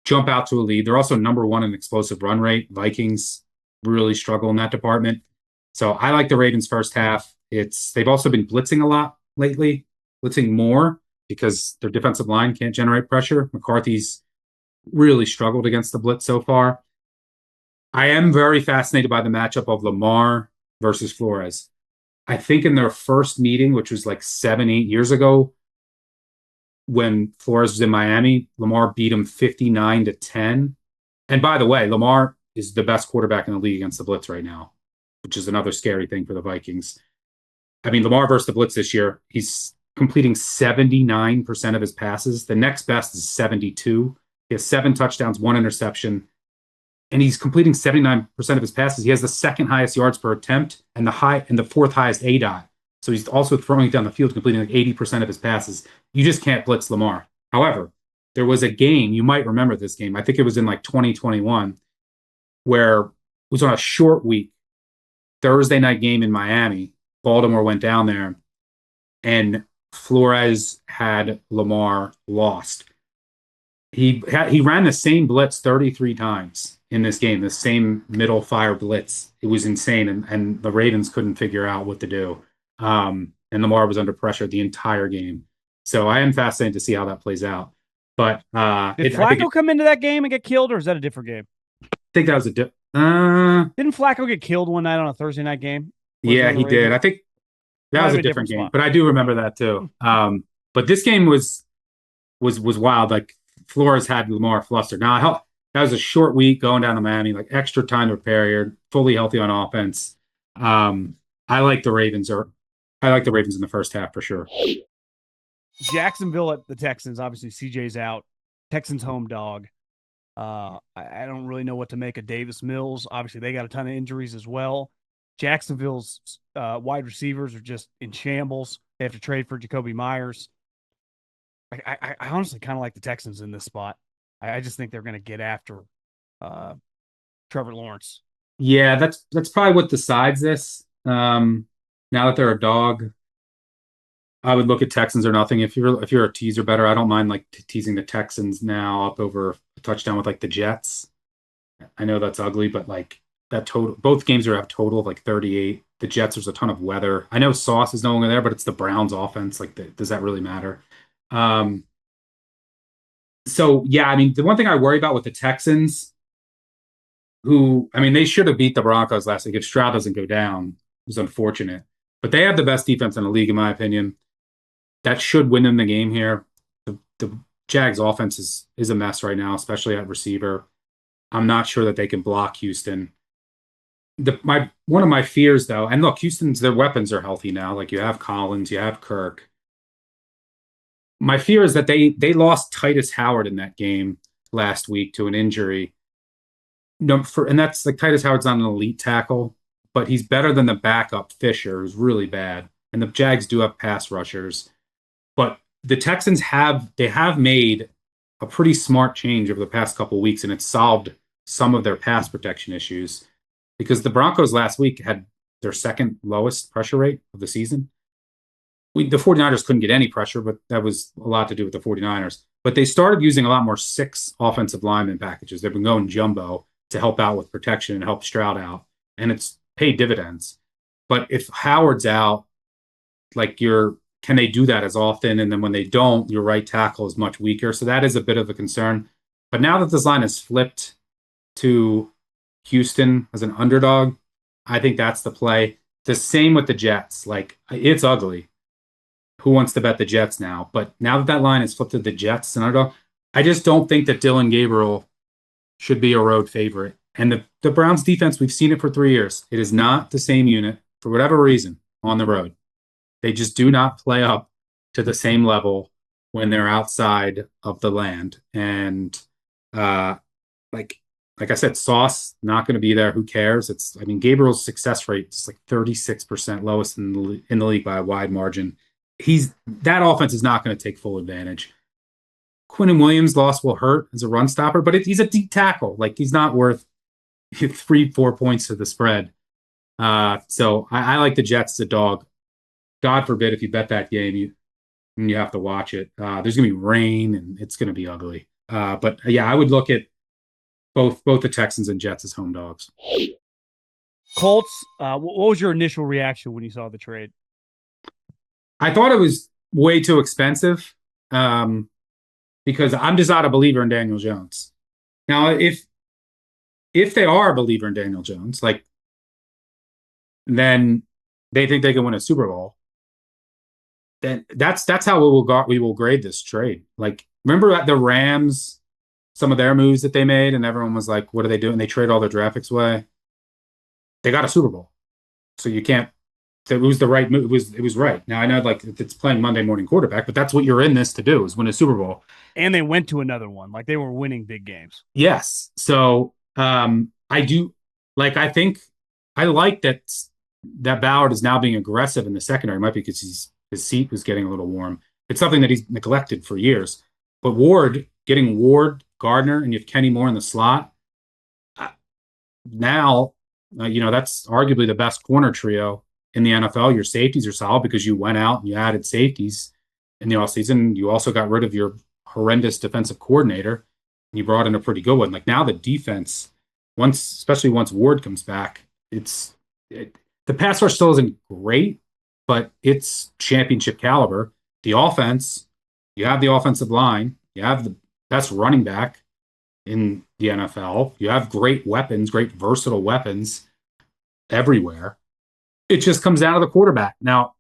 jump out to a lead. They're also number 1 in explosive run rate. Vikings really struggle in that department. So I like the Ravens first half. They've also been blitzing a lot lately, blitzing more because their defensive line can't generate pressure. McCarthy's really struggled against the blitz so far. I am very fascinated by the matchup of Lamar versus Flores. I think in their first meeting, which was like 7-8 years ago, when Flores was in Miami, Lamar beat him 59-10. And by the way, Lamar is the best quarterback in the league against the blitz right now. which is another scary thing for the Vikings. I mean, Lamar versus the blitz this year, he's completing 79% of his passes. The next best is 72. He has 7 touchdowns, 1 interception, and he's completing 79% of his passes. He has the second highest yards per attempt and the fourth highest ADOT. So he's also throwing it down the field, completing like 80% of his passes. You just can't blitz Lamar. However, there was a game, you might remember this game. I think it was in like 2021, where it was on a short week, Thursday night game in Miami. Baltimore went down there, and Flores had Lamar lost. He ran the same blitz 33 times in this game, the same middle fire blitz. It was insane, and the Ravens couldn't figure out what to do. And Lamar was under pressure the entire game. So I am fascinated to see how that plays out. But did Flacco come into that game and get killed, or is that a different game? I think that was Didn't Flacco get killed one night on a Thursday night game? Yeah, he did. I think that was a different game, but I do remember that too. But this game was wild. Like Flores had Lamar flustered. Now that was a short week going down to Miami, like extra time to prepare. You're fully healthy on offense. I like the Ravens in the first half for sure. Jacksonville at the Texans. Obviously, CJ's out. Texans home dog. I don't really know what to make of Davis Mills. Obviously, they got a ton of injuries as well. Jacksonville's wide receivers are just in shambles. They have to trade for Jacoby Myers. I honestly kind of like the Texans in this spot. I just think they're going to get after Trevor Lawrence. Yeah, that's probably what decides this. Now that they're a dog, I would look at Texans or nothing. If you're a teaser better, I don't mind like teasing the Texans now up over a touchdown with like the Jets. I know that's ugly, but like that total, both games have total of like 38. The Jets, there's a ton of weather. I know Sauce is no longer there, but it's the Browns offense. Like, does that really matter? So yeah, I mean, the one thing I worry about with the Texans, who, I mean, they should have beat the Broncos last week. If Stroud doesn't go down, it was unfortunate. But they have the best defense in the league, in my opinion. That should win them the game here. The Jags offense is a mess right now, especially at receiver. I'm not sure that they can block Houston. One of my fears, though, and look, their weapons are healthy now. Like you have Collins, you have Kirk. My fear is that they lost Titus Howard in that game last week to an injury. And that's like Titus Howard's not an elite tackle, but he's better than the backup Fisher, who's really bad. And the Jags do have pass rushers. But the Texans have made a pretty smart change over the past couple of weeks, and it's solved some of their pass protection issues. Because the Broncos last week had their second lowest pressure rate of the season. The 49ers couldn't get any pressure, but that was a lot to do with the 49ers. But they started using a lot more 6 offensive lineman packages. They've been going jumbo to help out with protection and help Stroud out. And it's paid dividends. But if Howard's out, like can they do that as often? And then when they don't, your right tackle is much weaker. So that is a bit of a concern. But now that this line has flipped to Houston as an underdog, I think that's the play. The same with the Jets. Like, it's ugly. Who wants to bet the Jets now? But now that line is flipped to the Jets as an underdog, I just don't think that Dylan Gabriel should be a road favorite. And the Browns defense, we've seen it for 3 years. It is not the same unit for whatever reason on the road. They just do not play up to the same level when they're outside of the land. And like I said, Sauce not going to be there. Who cares? Gabriel's success rate is like 36%, lowest in the league by a wide margin. That offense is not going to take full advantage. Quinnen Williams' loss will hurt as a run stopper, but he's a deep tackle. Like, he's not worth 3-4 points to the spread. So I like the Jets as a dog. God forbid if you bet that game, you have to watch it. There's going to be rain and it's going to be ugly. But yeah, I would look at both the Texans and Jets as home dogs. Colts, what was your initial reaction when you saw the trade? I thought it was way too expensive because I'm just not a believer in Daniel Jones. Now, if they are a believer in Daniel Jones, like, then they think they can win a Super Bowl, then that's how we will grade this trade. Like, remember at the Rams, some of their moves that they made, and everyone was like, what are they doing? They trade all their draft picks away. They got a Super Bowl. So you can't. So it was the right move. It was right. Now I know like it's playing Monday morning quarterback, but that's what you're in this to do is win a Super Bowl. And they went to another one. Like they were winning big games. Yes. So I do like I think I like that Ballard is now being aggressive in the secondary. It might be because his seat was getting a little warm. It's something that he's neglected for years. But getting Ward, Gardner, and you have Kenny Moore in the slot, now that's arguably the best corner trio in the NFL. Your safeties are solid because you went out and you added safeties in the offseason. You also got rid of your horrendous defensive coordinator and you brought in a pretty good one. Like now the defense, especially once Ward comes back, the pass rush still isn't great, but it's championship caliber. The offense, you have the offensive line, you have the best running back in the NFL. You have great weapons, great versatile weapons everywhere. It just comes down to the quarterback. Now,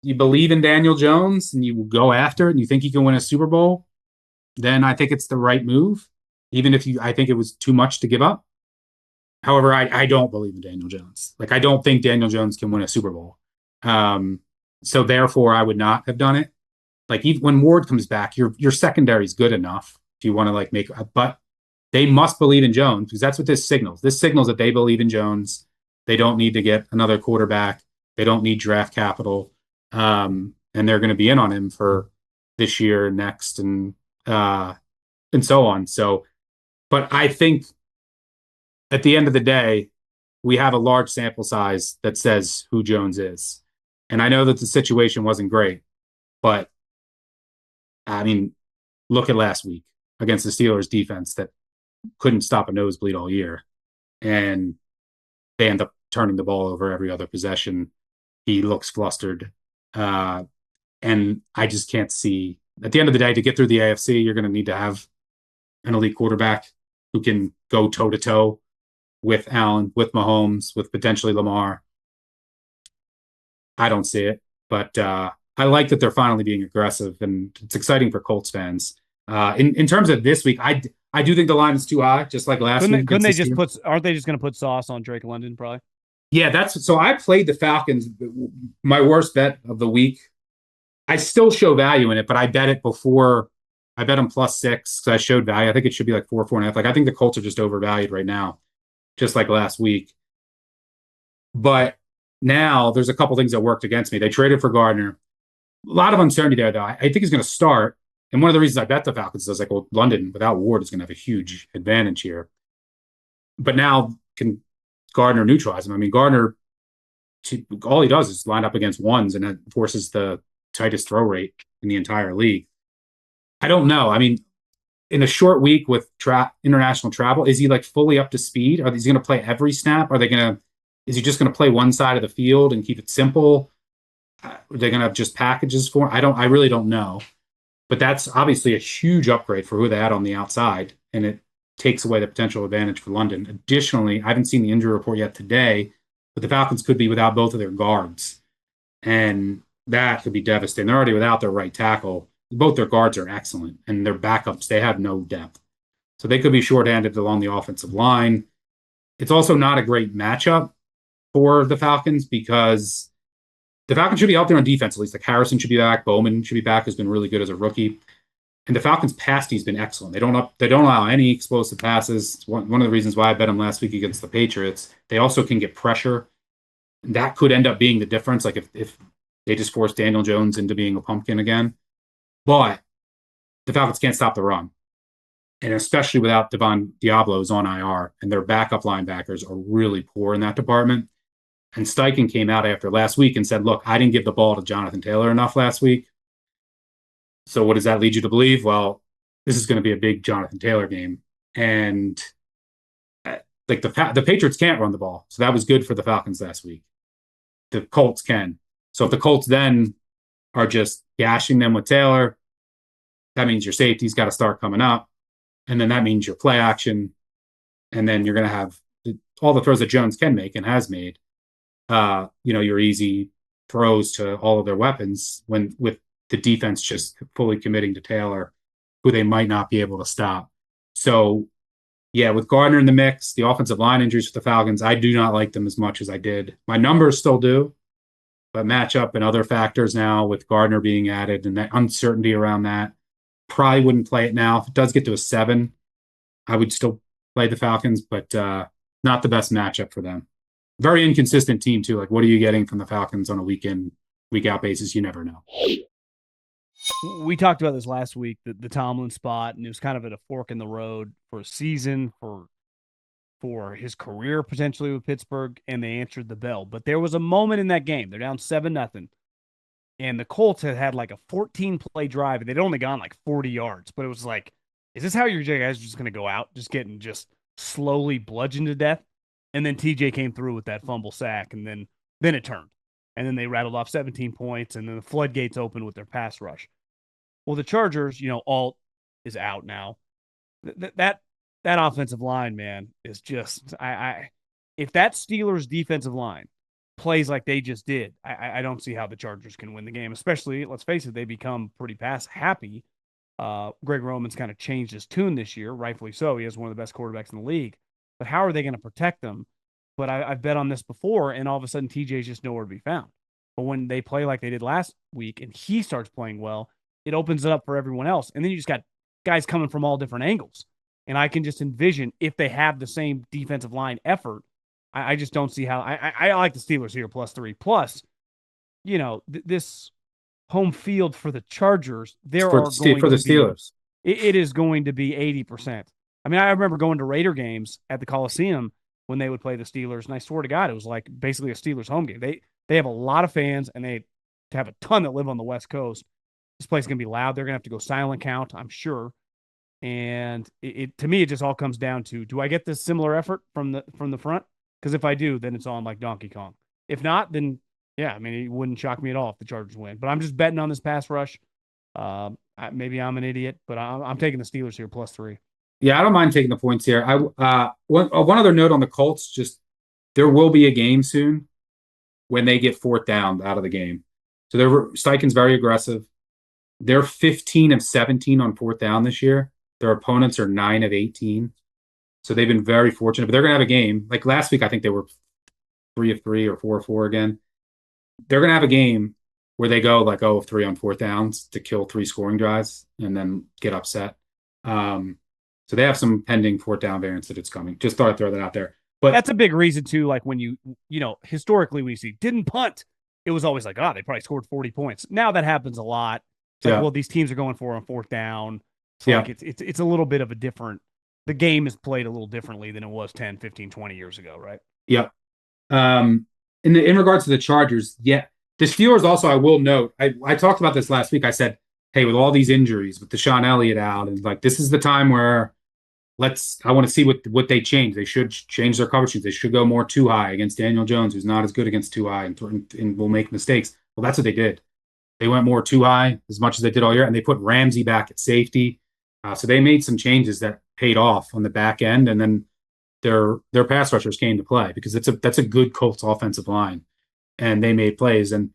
you believe in Daniel Jones and you go after it and you think he can win a Super Bowl, then I think it's the right move, even if I think it was too much to give up. However, I don't believe in Daniel Jones. Like, I don't think Daniel Jones can win a Super Bowl. So therefore, I would not have done it. Like, even when Ward comes back, your secondary is good enough if you want to like but they must believe in Jones because that's what this signals. This signals that they believe in Jones. They don't need to get another quarterback. They don't need draft capital. And they're going to be in on him for this year, next, and so on. So, but I think at the end of the day, we have a large sample size that says who Jones is. And I know that the situation wasn't great, but I mean, look at last week against the Steelers defense that couldn't stop a nosebleed all year. And they end up turning the ball over every other possession. He looks flustered. And I just can't see, at the end of the day, to get through the AFC, you're going to need to have an elite quarterback who can go toe-to-toe with Allen, with Mahomes, with potentially Lamar. I don't see it, but I like that they're finally being aggressive, and it's exciting for Colts fans. In terms of this week, I do think the line is too high, just like last week. Couldn't they just aren't they just going to put sauce on Drake London, probably? Yeah, so I played the Falcons, my worst bet of the week. I still show value in it, but I bet it before. I bet them +6 because I showed value. I think it should be like 4.5. Like I think the Colts are just overvalued right now, just like last week. But now there's a couple things that worked against me. They traded for Gardner. A lot of uncertainty there, though. I think he's going to start. And one of the reasons I bet the Falcons is I was like, well, London without Ward is going to have a huge advantage here. But now can Gardner neutralize him? I mean, Gardner, all he does is line up against ones, and that forces the tightest throw rate in the entire league. I don't know. I mean, in a short week with international travel, is he like fully up to speed? Are he going to play every snap? Is he just going to play one side of the field and keep it simple? Are they going to have just packages for him? I really don't know. But that's obviously a huge upgrade for who they had on the outside, and it takes away the potential advantage for London. Additionally, I haven't seen the injury report yet today, but the Falcons could be without both of their guards, and that could be devastating. They're already without their right tackle. Both their guards are excellent, and their backups, they have no depth. So they could be shorthanded along the offensive line. It's also not a great matchup for the Falcons because the Falcons should be out there on defense, at least. Like Harrison should be back. Bowman should be back, has been really good as a rookie. And the Falcons' pass D has been excellent. They don't allow any explosive passes. It's one of the reasons why I bet them last week against the Patriots. They also can get pressure. That could end up being the difference, like if they just force Daniel Jones into being a pumpkin again. But the Falcons can't stop the run. And especially without Devon Diablo's on IR, and their backup linebackers are really poor in that department. And Steichen came out after last week and said, look, I didn't give the ball to Jonathan Taylor enough last week. So what does that lead you to believe? Well, this is going to be a big Jonathan Taylor game. And like the Patriots can't run the ball. So that was good for the Falcons last week. The Colts can. So if the Colts then are just gashing them with Taylor, that means your safety's got to start coming up. And then that means your play action. And then you're going to have all the throws that Jones can make and has made. Your easy throws to all of their weapons with the defense just fully committing to Taylor, who they might not be able to stop. So Yeah, with Gardner in the mix, the offensive line injuries for the Falcons, I do not like them as much as I did. My numbers still do, but matchup and other factors now with Gardner being added and that uncertainty around that, probably wouldn't play it now. If it does get to a 7, I would still play the Falcons, but not the best matchup for them. Very inconsistent team too. Like, what are you getting from the Falcons on a week in, week out basis? You never know. We talked about this last week, the Tomlin spot, and it was kind of at a fork in the road for a season, for his career potentially with Pittsburgh, and they answered the bell. But there was a moment in that game. They're down 7-0. And the Colts had like a 14-play drive, and they'd only gone like 40 yards. But it was like, is this how your guys are just going to go out, just getting just slowly bludgeoned to death? And then TJ came through with that fumble sack, and then it turned. And then they rattled off 17 points, and then the floodgates opened with their pass rush. Well, the Chargers, Alt is out now. That offensive line, man, is just if that Steelers defensive line plays like they just did, I don't see how the Chargers can win the game. Especially, let's face it, they become pretty pass happy. Greg Roman's kind of changed his tune this year, rightfully so. He has one of the best quarterbacks in the league. But how are they going to protect them? But I've bet on this before, and all of a sudden TJ's just nowhere to be found. But when they play like they did last week and he starts playing well, it opens it up for everyone else. And then you just got guys coming from all different angles. And I can just envision if they have the same defensive line effort, I just don't see how. I like the Steelers here +3. Plus, this home field for the Chargers, there For, are going for the to be, Steelers. it is going to be 80%. I mean, I remember going to Raider games at the Coliseum when they would play the Steelers, and I swear to God, it was like basically a Steelers home game. They have a lot of fans, and they have a ton that live on the West Coast. This place is going to be loud. They're going to have to go silent count, I'm sure. And it to me, it just all comes down to, do I get this similar effort from the front? Because if I do, then it's on like Donkey Kong. If not, then yeah, I mean, it wouldn't shock me at all if the Chargers win. But I'm just betting on this pass rush. Maybe I'm an idiot, but I'm taking the Steelers here +3. Yeah, I don't mind taking the points here. One other note on the Colts, just there will be a game soon when they get fourth down out of the game. So Steichen's very aggressive. They're 15 of 17 on fourth down this year. Their opponents are 9 of 18. So they've been very fortunate, but they're going to have a game. Like last week, I think they were 3 of 3 or 4 of 4 again. They're going to have a game where they go like 0 of 3 on fourth downs to kill 3 scoring drives and then get upset. So they have some pending fourth down variants that it's coming. Just thought I'd throw that out there. But that's a big reason too. Like when historically we see didn't punt, it was always like, they probably scored 40 points. Now that happens a lot. It's like, well, these teams are going for on fourth down. So like it's a little bit of a different, the game is played a little differently than it was 10, 15, 20 years ago, right? Yep. In regards to the Chargers, the Steelers also, I will note, I talked about this last week. I said, hey, with all these injuries, with Deshaun Elliott out, and like this is the time where I want to see what they change. They should change their coverage. They should go more too high against Daniel Jones, who's not as good against too high and will make mistakes. Well, that's what they did. They went more too high as much as they did all year, and they put Ramsey back at safety. So they made some changes that paid off on the back end, and then their pass rushers came to play because that's a good Colts offensive line, and they made plays. And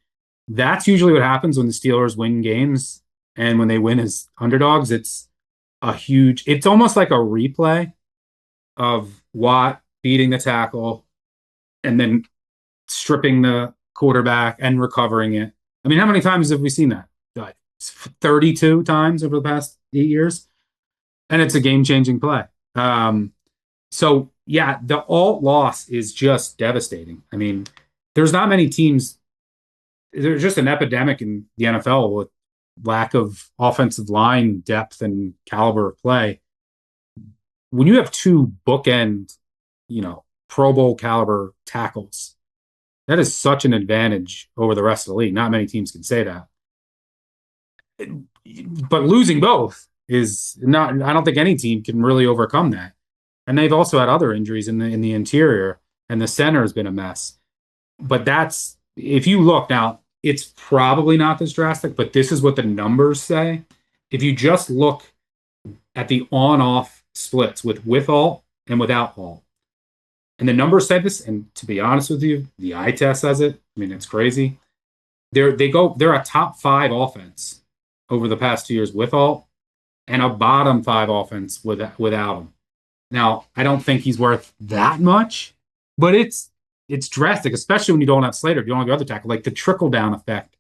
that's usually what happens when the Steelers win games, and when they win as underdogs, it's almost like a replay of Watt beating the tackle and then stripping the quarterback and recovering it. I mean, how many times have we seen that? Like 32 times over the past 8 years. And it's a game-changing play. So, yeah, the Alt loss is just devastating. I mean, there's not many teams. There's just an epidemic in the NFL with lack of offensive line depth and caliber of play. When you have 2 bookend, Pro Bowl caliber tackles, that is such an advantage over the rest of the league. Not many teams can say that. But losing both is not, I don't think any team can really overcome that. And they've also had other injuries in the interior, and the center has been a mess. But if you look now, it's probably not this drastic, but this is what the numbers say. If you just look at the on-off splits with Alt and without Alt, and the numbers say this, and to be honest with you, the eye test says it. I mean, it's crazy. They're a top 5 offense over the past 2 years with Alt, and a bottom 5 offense without them. Now, I don't think he's worth that much, but it's drastic, especially when you don't have Slater, if you don't have your other tackle. Like the trickle down effect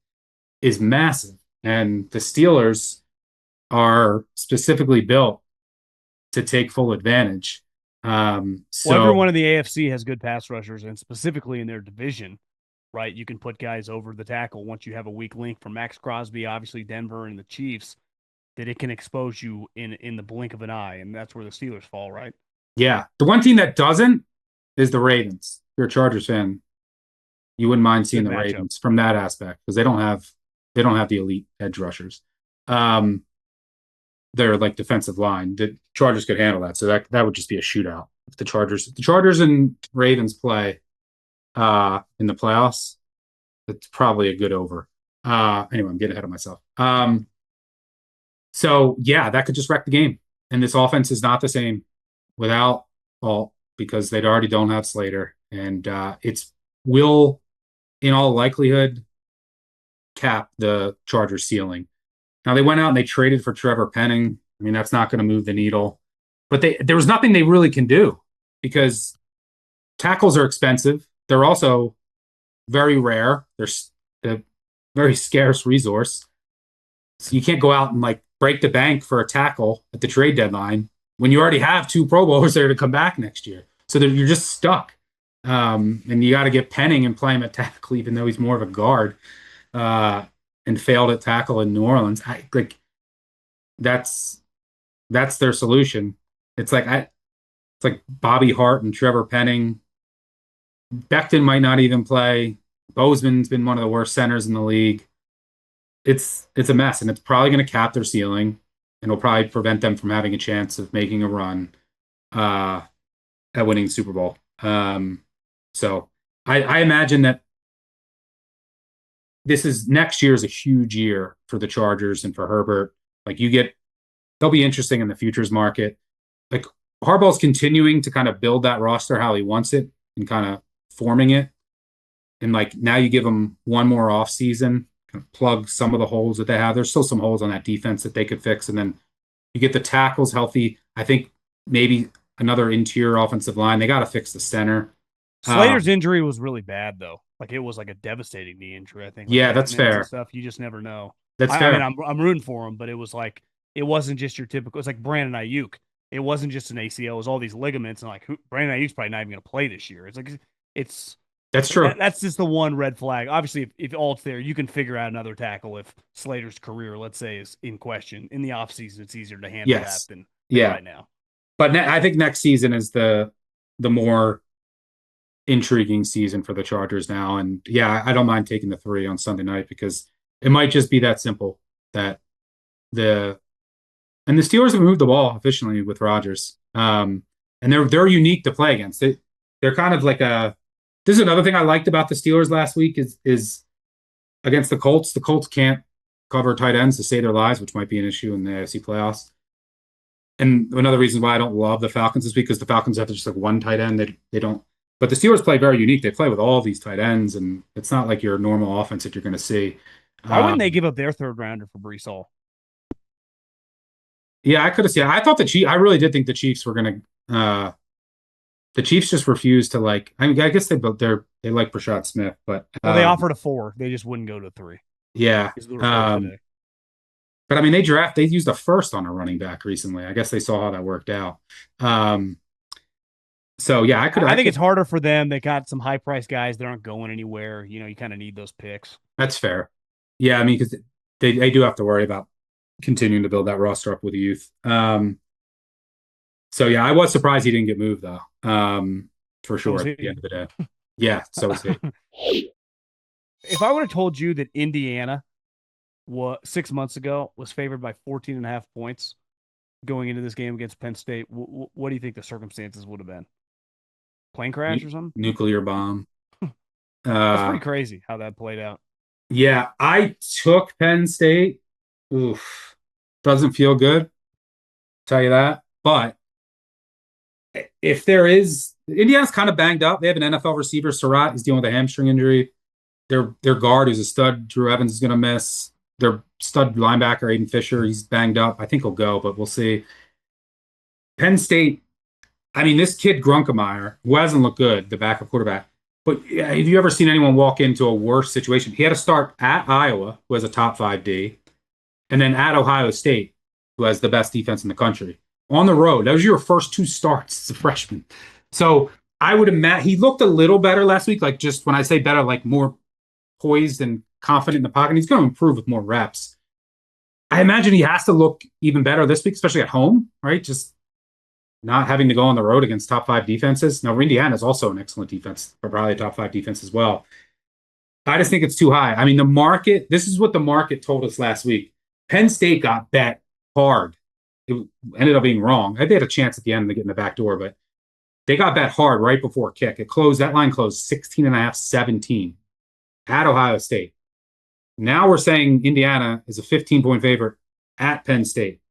is massive. And the Steelers are specifically built to take full advantage. Well, So everyone in the AFC has good pass rushers, and specifically in their division, right? You can put guys over the tackle once you have a weak link from Max Crosby, obviously Denver and the Chiefs, that it can expose you in the blink of an eye, and that's where the Steelers fall, right? yeah, the one team that doesn't is the Ravens. If you're a Chargers fan, you wouldn't mind seeing Good the matchup. Ravens from that aspect because they don't have the elite edge rushers. Um, their like defensive line. The Chargers could handle that, so that would just be a shootout. If the Chargers and Ravens play in the playoffs, it's probably a good over. Anyway, I'm getting ahead of myself. So yeah, that could just wreck the game. And this offense is not the same without Alt because they already don't have Slater, and it's will in all likelihood cap the Chargers ceiling. Now they went out and they traded for Trevor Penning. I mean, that's not going to move the needle, but there was nothing they really can do because tackles are expensive. They're also very rare. They're a very scarce resource. So you can't go out and like break the bank for a tackle at the trade deadline when you already have two Pro Bowlers there to come back next year. So you're just stuck. And you got to get Penning and play him at tackle, even though he's more of a guard, uh, and failed at tackle in New Orleans. That's that's their solution. It's like Bobby Hart and Trevor Penning. Becton might not even play. Bozeman's been one of the worst centers in the league. It's a mess, and it's probably going to cap their ceiling, and it'll probably prevent them from having a chance of making a run uh, at winning the Super Bowl. So I imagine that this is next year is a huge year for the Chargers and for Herbert. Like they'll be interesting in the futures market. Like Harbaugh's continuing to kind of build that roster how he wants it and kind of forming it. And like now you give them one more off season, kind of plug some of the holes that they have. There's still some holes on that defense that they could fix. And then you get the tackles healthy. I think maybe another interior offensive line. They got to fix the center. Slater's injury was really bad though. Like it was like a devastating knee injury. I think like Yeah, that's ligaments and fair. stuff. You just never know. That's I mean, fair. I'm rooting for him, but it was like it wasn't just your typical. It's like Brandon Ayuk. It wasn't just an ACL. It was all these ligaments, and like Brandon Ayuk's probably not even going to play this year. It's like it's That's true. that's just the one red flag. Obviously, if Alt's there, you can figure out another tackle. If Slater's career, let's say, is in question in the offseason, it's easier to handle that Yes. than Yeah. right now. But I think next season is the more intriguing season for the Chargers now. And yeah, I don't mind taking the 3 on Sunday night because it might just be that simple that the the Steelers have moved the ball efficiently with Rodgers. And they're unique to play against. They're kind of like a this is another thing I liked about the Steelers last week is against the Colts. The Colts can't cover tight ends to save their lives, which might be an issue in the AFC playoffs. And another reason why I don't love the Falcons this week because the Falcons have just like one tight end. They don't. But the Steelers play very unique. They play with all these tight ends, and it's not like your normal offense that you're going to see. Why wouldn't they Um, give up their third rounder for Brees Hall? yeah, I could have seen. I thought the Chiefs. I really did think the Chiefs were going to. The Chiefs just refused to like. I mean, I guess they like Brashad Smith, but Well, they offered a 4. They just wouldn't go to 3. yeah. Is the report today. But I mean, they used a first on a running back recently. I guess they saw how that worked out. Um, so yeah, I I think could. it's harder for them. They got some high price guys that aren't going anywhere. You know, you kind of need those picks. That's fair. Yeah, I mean, because they do have to worry about continuing to build that roster up with youth. So yeah, I was surprised he didn't get moved though. For So sure was at the he. end of the day. Yeah, so is he. If I would have told you that Indiana 6 months ago was favored by 14 and a half points going into this game against Penn State, what do you think the circumstances would have been? Plane crash or something? Nuclear bomb. That's Uh, pretty crazy how that played out. yeah, I took Penn State. Oof, doesn't feel good, tell you that. But if there is, Indiana's kind of banged up. They have an NFL receiver, Surratt. He's dealing with a hamstring injury. Their guard, who's a stud, Drew Evans is going to miss. Their stud linebacker, Aiden Fisher, he's banged up. I think he'll go, but we'll see. Penn State I mean, this kid Grunkemeyer, who hasn't looked good, the backup quarterback, but have you ever seen anyone walk into a worse situation? He had to start at Iowa, who has a top 5D, and then at Ohio State, who has the best defense in the country. On the road, that was your first two starts as a freshman. So I would imagine he looked a little better last week. Like, just when I say better, like more poised and confident in the pocket. He's going to improve with more reps. I imagine he has to look even better this week, especially at home, right? Just not having to go on the road against top 5 defenses. Now, Indiana is also an excellent defense, but probably a top 5 defense as well. I just think it's too high. I mean, the market, this is what the market told us last week. Penn State got bet hard. It ended up being wrong. They had a chance at the end to get in the back door, but they got bet hard right before kick. That line closed 16.5, 17 at Ohio State. Now we're saying Indiana is a 15-point favorite at Penn State.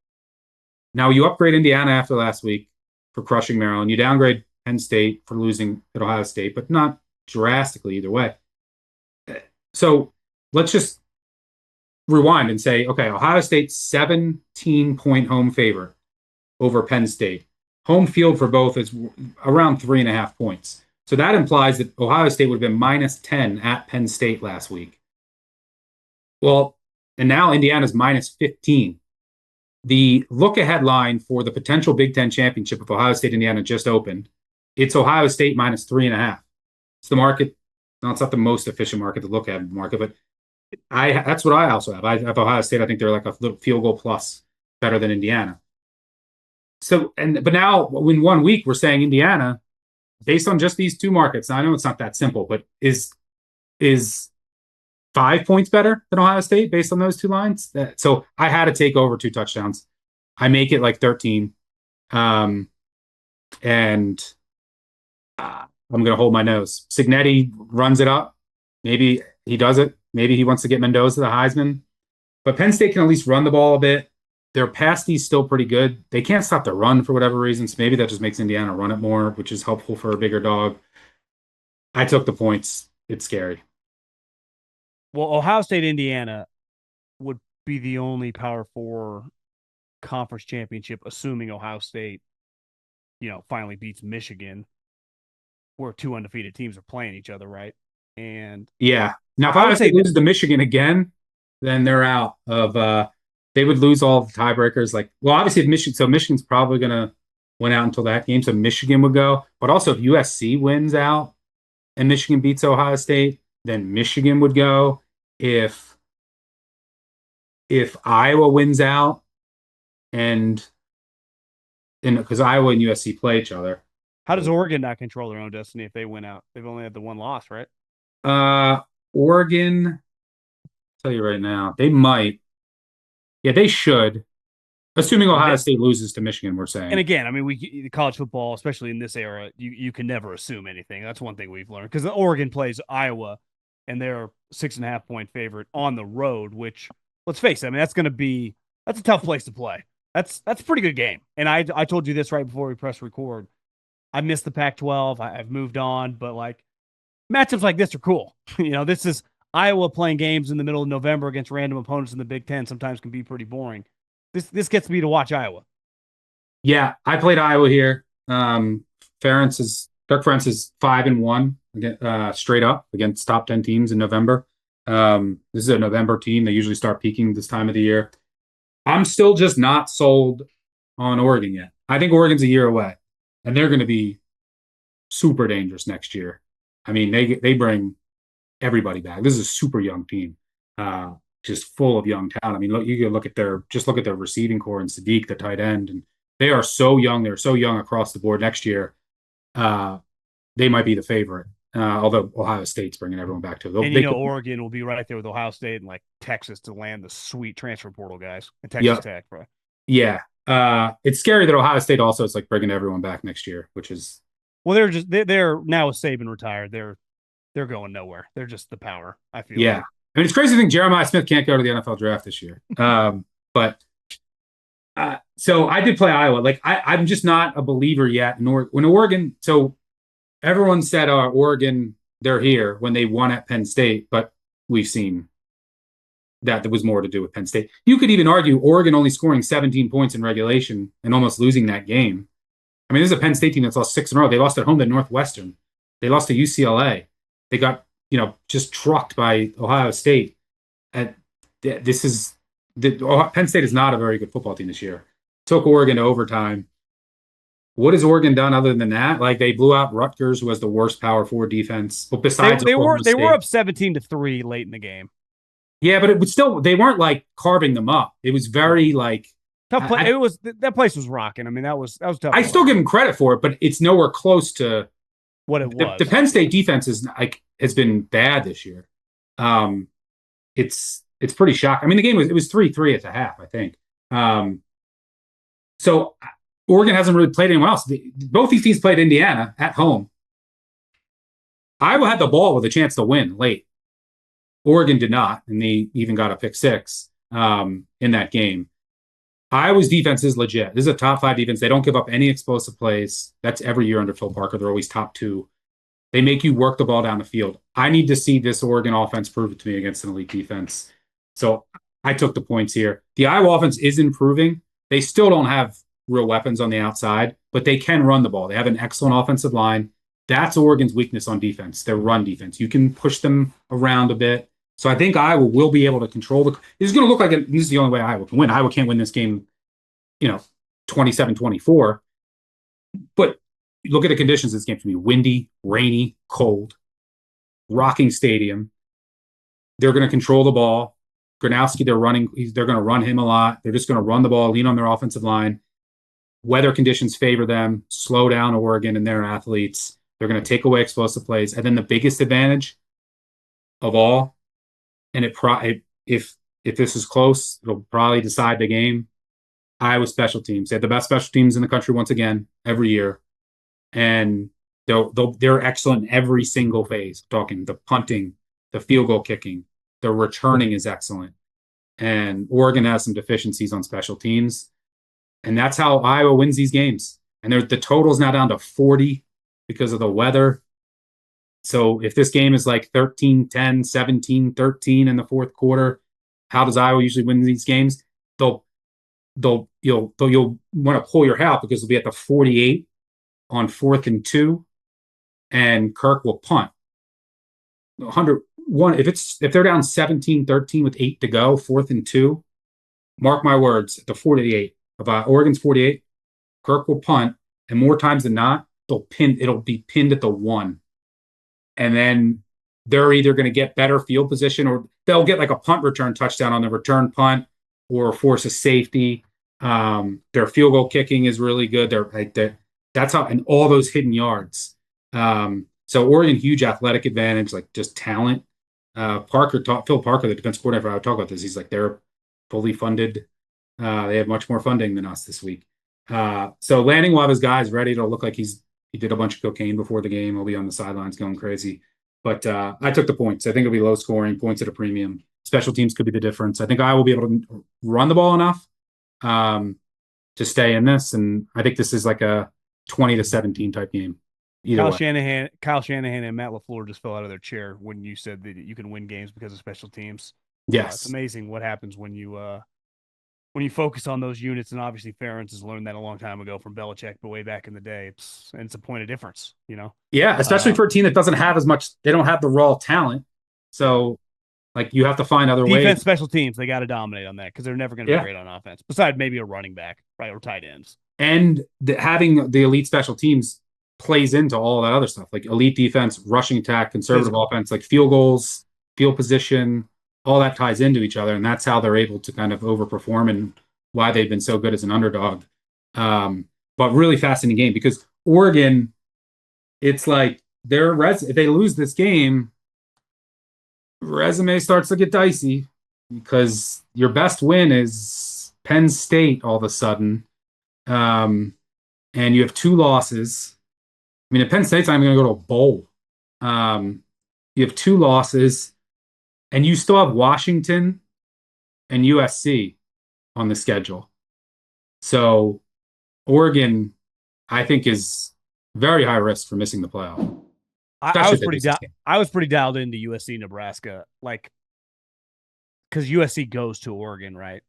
Now you upgrade Indiana after last week for crushing Maryland. You downgrade Penn State for losing at Ohio State, but not drastically either way. So let's just rewind and say, okay, Ohio State's 17-point home favorite over Penn State. Home field for both is around 3.5 points. So that implies that Ohio State would have been minus 10 at Penn State last week. Well, and now Indiana's minus 15. The look-ahead line for the potential Big Ten championship of Ohio State-Indiana just opened. It's Ohio State minus 3.5. It's the market. No, it's not the most efficient market to look at market, but that's what I also have. I have Ohio State. I think they're like a little field goal plus better than Indiana. So, but now in 1 week, we're saying Indiana, based on just these two markets. Now, I know it's not that simple, but is 5 points better than Ohio State based on those two lines? So I had to take over 2 touchdowns. I make it like 13. And I'm going to hold my nose. Cignetti runs it up. Maybe he does it. Maybe he wants to get Mendoza the Heisman. But Penn State can at least run the ball a bit. Their pass D is still pretty good. They can't stop the run for whatever reasons. Maybe that just makes Indiana run it more, which is helpful for a bigger dog. I took the points. It's scary. Well, Ohio State, Indiana would be the only Power 4 conference championship, assuming Ohio State, finally beats Michigan, where 2 undefeated teams are playing each other, right? And yeah. Now, if Ohio State loses to Michigan again, then they're out of they would lose all the tiebreakers. Like, well, obviously, if Michigan's probably going to win out until that game, so Michigan would go. But also, if USC wins out and Michigan beats Ohio State, then Michigan would go. If Iowa wins out, and because Iowa and USC play each other. How does Oregon not control their own destiny if they win out? They've only had the 1 loss, right? Oregon, I'll tell you right now, they might. Yeah, they should. Assuming Ohio State loses to Michigan, we're saying. And again, I mean, college football, especially in this era, you can never assume anything. That's one thing we've learned. Because Oregon plays Iowa, and they're 6.5-point favorite on the road, which, let's face it, I mean, that's a tough place to play. That's a pretty good game. And I told you this right before we press record. I missed the Pac-12. I've moved on, but like matchups like this are cool. This is Iowa playing games in the middle of November against random opponents in the Big Ten. Sometimes can be pretty boring. This gets me to watch Iowa. Yeah, I played Iowa here. Dirk Ferentz is 5-1 straight up against top 10 teams in November. This is a November team. They usually start peaking this time of the year. I'm still just not sold on Oregon yet. I think Oregon's a year away, and they're going to be super dangerous next year. I mean, they bring everybody back. This is a super young team, just full of young talent. I mean, you can look at their receiving core and Sadiq, the tight end, and they are so young. They're so young across the board. Next year, they might be the favorite. Although Ohio State's bringing everyone back to it. Oregon will be right there with Ohio State and like Texas to land the sweet transfer portal guys and Texas Tech, bro. Yeah. It's scary that Ohio State also is like bringing everyone back next year, which is they're now with Saban retired. They're going nowhere. They're just the power, I feel. Yeah. Like. I mean, it's crazy to think Jeremiah Smith can't go to the NFL draft this year. So I did play Iowa. Like I'm just not a believer yet when Oregon. So everyone said, Oregon, they're here when they won at Penn State, but we've seen that there was more to do with Penn State. You could even argue Oregon only scoring 17 points in regulation and almost losing that game I mean, this is a Penn State team that's lost 6 in a row. They lost at home to Northwestern. They lost to UCLA. They got, just trucked by Ohio State. And this is Penn State is not a very good football team this year. Took Oregon to overtime. What has Oregon done other than that? Like they blew out Rutgers, who has the worst Power 4 defense. But besides, they were up 17-3 late in the game. Yeah, but it was still they weren't like carving them up. It was very like tough play. That place was rocking. I mean, that was tough. I still give them credit for it, but it's nowhere close to what it was. The Penn State defense has been bad this year. It's pretty shocking. I mean, the game was 3-3 at the half, I think. So Oregon hasn't really played anyone else. Both these teams played Indiana at home. Iowa had the ball with a chance to win late. Oregon did not, and they even got a pick six in that game. Iowa's defense is legit. This is a top 5 defense. They don't give up any explosive plays. That's every year under Phil Parker. They're always top 2. They make you work the ball down the field. I need to see this Oregon offense prove it to me against an elite defense. So I took the points here. The Iowa offense is improving. They still don't have real weapons on the outside, but they can run the ball. They have an excellent offensive line. That's Oregon's weakness on defense, their run defense. You can push them around a bit. So I think Iowa will be able to control this is going to look like this is the only way Iowa can win. Iowa can't win this game, 27-24. But look at the conditions of this game to be windy, rainy, cold, rocking stadium. They're going to control the ball. Gronowski, they're going to run him a lot. They're just going to run the ball, lean on their offensive line. Weather conditions favor them, slow down Oregon and their athletes. They're going to take away explosive plays. And then the biggest advantage of all, and if this is close, it'll probably decide the game. Iowa special teams. They have the best special teams in the country once again every year, and they're excellent in every single phase. Talking the punting, the field goal kicking, the returning is excellent, and Oregon has some deficiencies on special teams, and that's how Iowa wins these games. And the total's now down to 40 because of the weather. So if this game is like 13-10, 17-13 in the fourth quarter, how does Iowa usually win these games? You'll want to pull your hair out because they'll be at the 48 on 4th and 2, and Kirk will punt. 101 if they're down 17-13 with 8 to go, 4th and 2, mark my words, at the 48 of Oregon's 48, Kirk will punt, and more times than not, it'll be pinned at the 1. And then they're either going to get better field position or they'll get like a punt return touchdown on the return punt or force a safety. Their field goal kicking is really good. That's how, and all those hidden yards. So Oregon, huge athletic advantage, like just talent. Phil Parker, the defense coordinator, I would talk about this. He's like, they're fully funded. They have much more funding than us this week. So Lanning will have his guys ready to look like he did a bunch of cocaine before the game. He'll be on the sidelines going crazy. But I took the points. I think it'll be low scoring, points at a premium. Special teams could be the difference. I think I will be able to run the ball enough to stay in this. And I think this is like a 20-17 type game. Kyle Shanahan and Matt LaFleur just fell out of their chair when you said that you can win games because of special teams. Yes. It's amazing what happens when you focus on those units, and obviously Ferentz has learned that a long time ago from Belichick, but way back in the day, it's a point of difference, Yeah, especially for a team that doesn't have as much, they don't have the raw talent. So, like, you have to find other ways. Defense, special teams, they got to dominate on that because they're never going to be great on offense, besides maybe a running back, right, or tight ends. And having the elite special teams plays into all that other stuff, like elite defense, rushing attack, conservative offense, like field goals, field position, all that ties into each other, and that's how they're able to kind of overperform and why they've been so good as an underdog. But really fascinating game because Oregon, it's like if they lose this game, resume starts to get dicey because your best win is Penn State all of a sudden, and you have 2 losses. I mean, at Penn State's not even going to go to a bowl. You have 2 losses. And you still have Washington and USC on the schedule. So Oregon, I think, is very high risk for missing the playoff. I was pretty dialed into USC, Nebraska, like because USC goes to Oregon, right?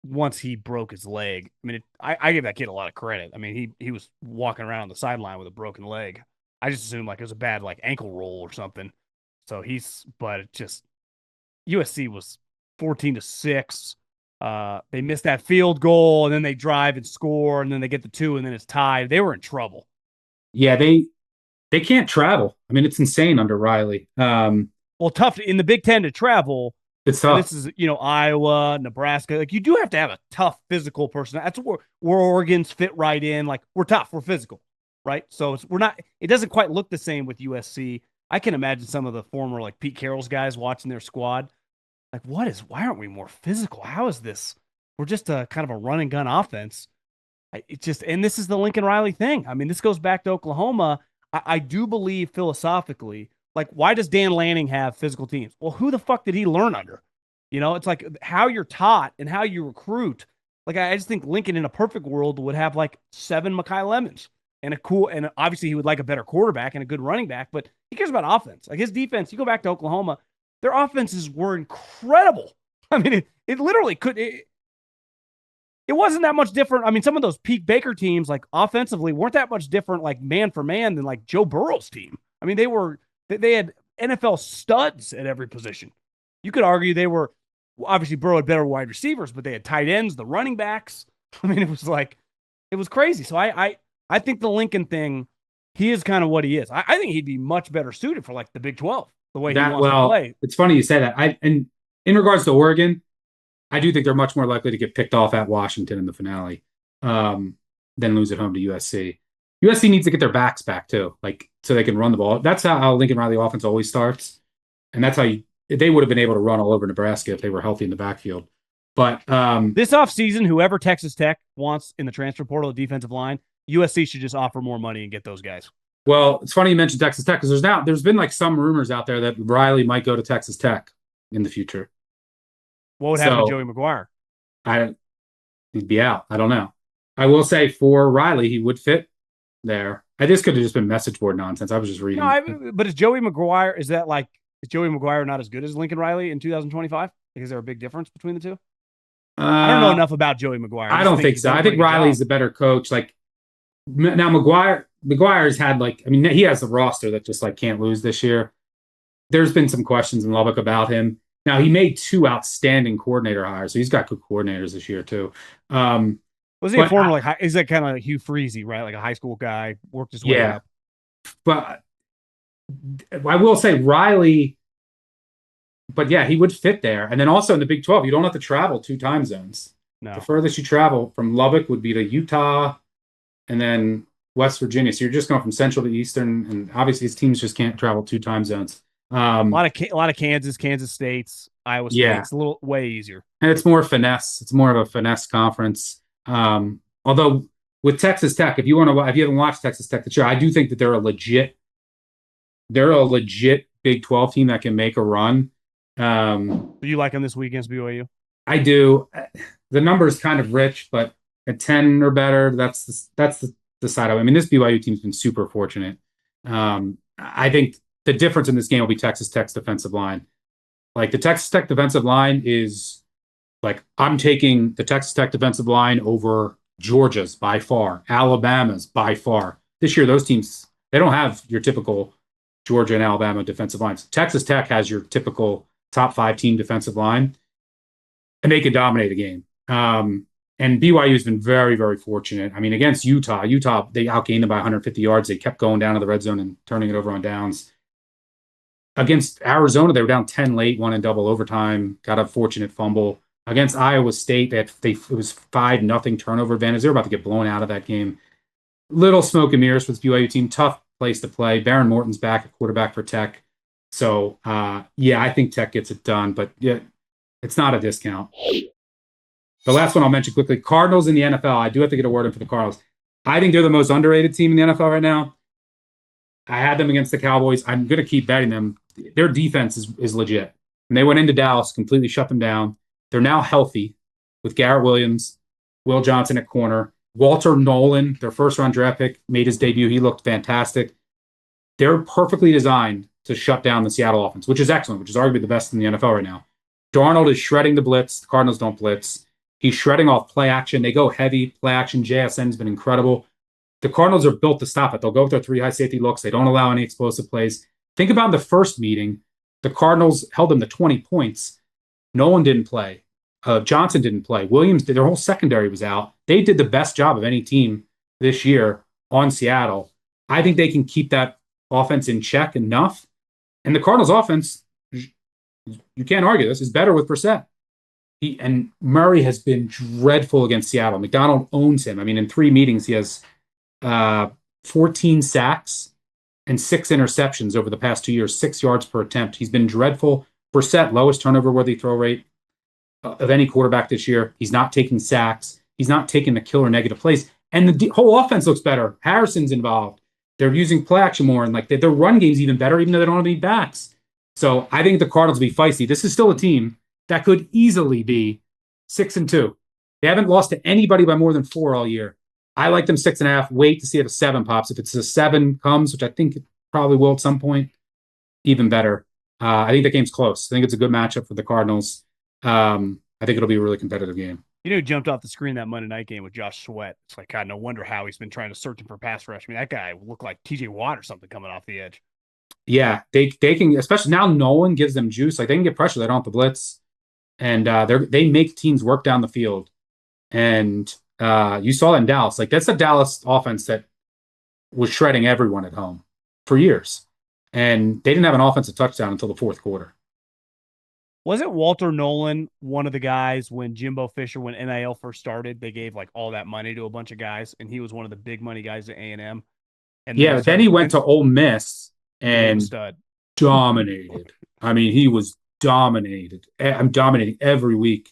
once he broke his leg. I mean, I give that kid a lot of credit. I mean, he was walking around on the sideline with a broken leg. I just assumed like it was a bad like ankle roll or something. So but it just USC was 14-6. They missed that field goal, and then they drive and score, and then they get the 2, and then it's tied. They were in trouble. Yeah, they can't travel. I mean, it's insane under Riley. Well, tough in the Big Ten to travel. It's And tough. this is, Iowa, Nebraska. Like, you do have to have a tough physical person. That's where Oregon's fit right in. Like, we're tough, we're physical, right? So we're not. It doesn't quite look the same with USC. I can imagine some of the former like Pete Carroll's guys watching their squad. Like, why aren't we more physical? How is this? We're just a kind of a run and gun offense. And this is the Lincoln Riley thing. I mean, this goes back to Oklahoma. I do believe philosophically, like, why does Dan Lanning have physical teams? Well, who the fuck did he learn under? It's like how you're taught and how you recruit. Like, I just think Lincoln in a perfect world would have like 7 Mekhi Lemons and obviously he would like a better quarterback and a good running back, but he cares about offense. Like his defense, you go back to Oklahoma, their offenses were incredible. I mean, it literally could. It wasn't that much different. I mean, some of those peak Baker teams, like offensively, weren't that much different, like man for man, than like Joe Burrow's team. I mean, they had NFL studs at every position. You could argue they were obviously Burrow had better wide receivers, but they had tight ends, the running backs. I mean, it was crazy. So I think the Lincoln thing, he is kind of what he is. I think he'd be much better suited for like the Big 12, the way he wants to play. It's funny you say that. And in regards to Oregon, I do think they're much more likely to get picked off at Washington in the finale than lose at home to USC. USC needs to get their backs back too, like so they can run the ball. That's how Lincoln Riley offense always starts, and that's how they would have been able to run all over Nebraska if they were healthy in the backfield. But this offseason, whoever Texas Tech wants in the transfer portal, the defensive line, USC should just offer more money and get those guys. Well, it's funny you mentioned Texas Tech because there's been like some rumors out there that Riley might go to Texas Tech in the future. What would happen to Joey McGuire? He'd be out. I don't know. I will say for Riley, he would fit there. This could have just been message board nonsense. I was just reading. No, but is Joey McGuire not as good as Lincoln Riley in 2025? Is there a big difference between the two? I don't know enough about Joey McGuire. I don't think so. I think Riley's the better coach. Like now, McGuire's had he has a roster that just like can't lose this year. There's been some questions in Lubbock about him. Now, he made 2 outstanding coordinator hires, so he's got good coordinators this year, too. Was he a former, is that kind of like Hugh Freeze, right? Like a high school guy, worked his way up. But I will say Riley, but yeah, he would fit there. And then also in the Big 12, you don't have to travel 2 time zones. No. The furthest you travel from Lubbock would be to Utah and then West Virginia. So you're just going from Central to Eastern, and obviously his teams just can't travel 2 time zones. A lot of Kansas States, Iowa State. Yeah. It's a little way easier. And it's more finesse. It's more of a finesse conference. Although with Texas Tech, if you haven't watched Texas Tech this year, I do think that they're a legit Big 12 team that can make a run. Do you like them this week against BYU? I do. The number is kind of rich, but at 10 or better, that's the side of it. I mean, this BYU team's been super fortunate. I think the difference in this game will be Texas Tech's defensive line. Like the Texas Tech defensive line is like, I'm taking the Texas Tech defensive line over Georgia's by far, Alabama's by far. This year, those teams, they don't have your typical Georgia and Alabama defensive lines. Texas Tech has your typical top 5 team defensive line, and they can dominate a game. And BYU has been very, very fortunate. I mean, against Utah, they outgained them by 150 yards. They kept going down to the red zone and turning it over on downs. Against Arizona, they were down 10 late, won in double overtime, got a fortunate fumble. Against Iowa State, it was 5-0 turnover advantage. They were about to get blown out of that game. Little smoke and mirrors for this BYU team. Tough place to play. Baron Morton's back at quarterback for Tech. So, I think Tech gets it done. But, yeah, it's not a discount. The last one I'll mention quickly, Cardinals in the NFL. I do have to get a word in for the Cardinals. I think they're the most underrated team in the NFL right now. I had them against the Cowboys. I'm going to keep betting them. Their defense is legit. And they went into Dallas, completely shut them down. They're now healthy with Garrett Williams, Will Johnson at corner. Walter Nolan, their first-round draft pick, made his debut. He looked fantastic. They're perfectly designed to shut down the Seattle offense, which is excellent, which is arguably the best in the NFL right now. Darnold is shredding the blitz. The Cardinals don't blitz. He's shredding off play action. They go heavy play action. JSN's been incredible. The Cardinals are built to stop it. They'll go with their 3 high safety looks. They don't allow any explosive plays. Think about the first meeting. The Cardinals held them to 20 points. Nolan didn't play. Johnson didn't play. Williams, their whole secondary was out. They did the best job of any team this year on Seattle. I think they can keep that offense in check enough. And the Cardinals offense, you can't argue this, is better with Brissett. And Murray has been dreadful against Seattle. McDonald owns him. I mean, in 3 meetings, he has 14 sacks and 6 interceptions over the past 2 years, 6 yards per attempt. He's been dreadful. Brissett, lowest turnover-worthy throw rate of any quarterback this year. He's not taking sacks. He's not taking the killer negative plays. And the whole offense looks better. Harrison's involved. They're using play action more, and like their run game's even better, even though they don't have any backs. So I think the Cardinals will be feisty. This is still a team that could easily be 6-2. They haven't lost to anybody by more than 4 all year. I like them 6.5. Wait to see if a 7 pops. If it's a 7 comes, which I think it probably will at some point, even better. I think the game's close. I think it's a good matchup for the Cardinals. I think it'll be a really competitive game. You know who jumped off the screen that Monday night game with Josh Sweat? It's like, God, no wonder how he's been trying to search him for pass rush. I mean, that guy looked like TJ Watt or something coming off the edge. Yeah, they can, especially now Nolan gives them juice. Like they can get pressure. They don't have to blitz. And they make teams work down the field. And you saw that in Dallas. Like that's a Dallas offense that was shredding everyone at home for years. And they didn't have an offensive touchdown until the 4th quarter. Wasn't Walter Nolan one of the guys when Jimbo Fisher, when NIL first started, they gave like all that money to a bunch of guys, and he was one of the big money guys at A&M. And yeah, then he went to Ole Miss and dominated. I mean, he was dominated. I'm dominating every week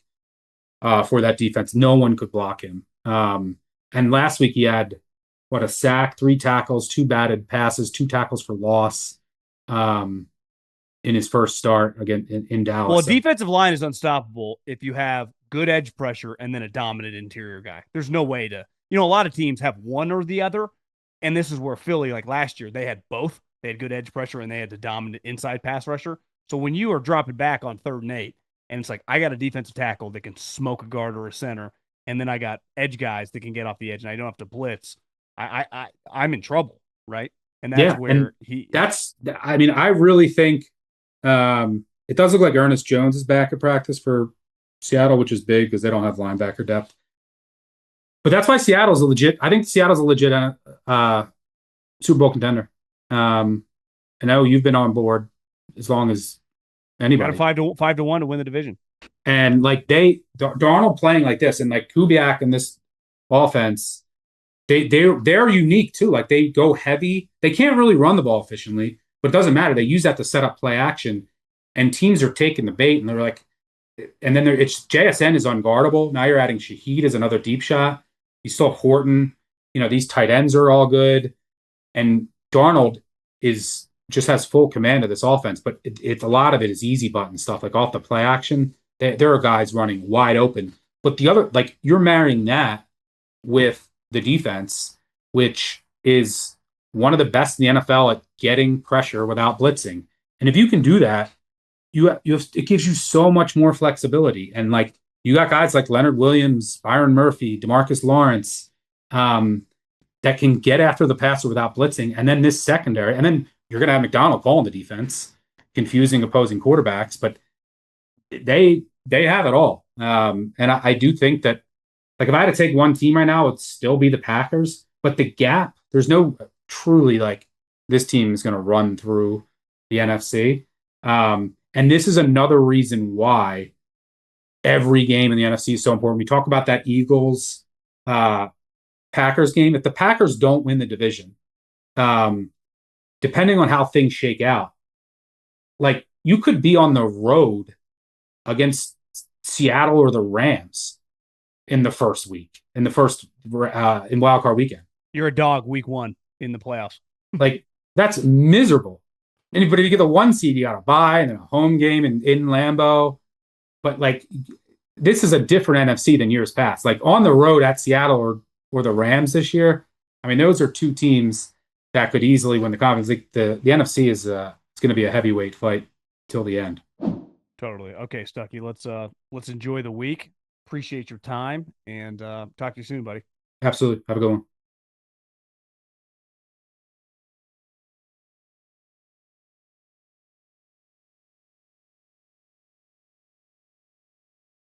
for that defense. No one could block him. And last week he had, a sack, 3 tackles, 2 batted passes, 2 tackles for loss. In his first start again in Dallas. Well, defensive line is unstoppable if you have good edge pressure and then a dominant interior guy. There's no way to, a lot of teams have one or the other. And this is where Philly, like last year, they had both. They had good edge pressure and they had the dominant inside pass rusher. So when you are dropping back on 3rd and 8, and it's like, I got a defensive tackle that can smoke a guard or a center, and then I got edge guys that can get off the edge and I don't have to blitz, I'm in trouble, right? And that's where I really think it does look like Ernest Jones is back at practice for Seattle, which is big because they don't have linebacker depth. But that's why Seattle's a legit Super Bowl contender. I know you've been on board as long as anybody. Got a 5-1 to win the division. And like Darnold playing like this, and like Kubiak in this offense, they're unique too. Like they go heavy. They can't really run the ball efficiently. But it doesn't matter. They use that to set up play action, and teams are taking the bait, and they're like, and then it's JSN is unguardable. Now you're adding Shaheed as another deep shot. You still have Horton. These tight ends are all good, and Darnold just has full command of this offense. But it's a lot of it is easy button stuff, like off the play action. There are guys running wide open, but the other, like you're marrying that with the defense, which is one of the best in the NFL at getting pressure without blitzing. And if you can do that, it gives you so much more flexibility. And like you got guys like Leonard Williams, Byron Murphy, DeMarcus Lawrence that can get after the passer without blitzing. And then this secondary, and then you're going to have McDonald calling the defense, confusing opposing quarterbacks, but they have it all. And I do think that, like, if I had to take one team right now, it'd still be the Packers. But the gap, there's no truly like this team is going to run through the NFC. And this is another reason why every game in the NFC is so important. We talk about that Eagles Packers game. If the Packers don't win the division, depending on how things shake out, like you could be on the road against Seattle or the Rams in the first week, in wildcard weekend. You're a dog week 1 in the playoffs. Like that's miserable. And but if you get the 1 seed, you got to bye and then a home game in Lambeau. But like this is a different NFC than years past. Like on the road at Seattle or the Rams this year, I mean those are 2 teams that could easily win the conference. Like the NFC is it's going to be a heavyweight fight till the end. Totally. Okay, Stuckey, let's enjoy the week. Appreciate your time and talk to you soon, buddy. Absolutely. Have a good one.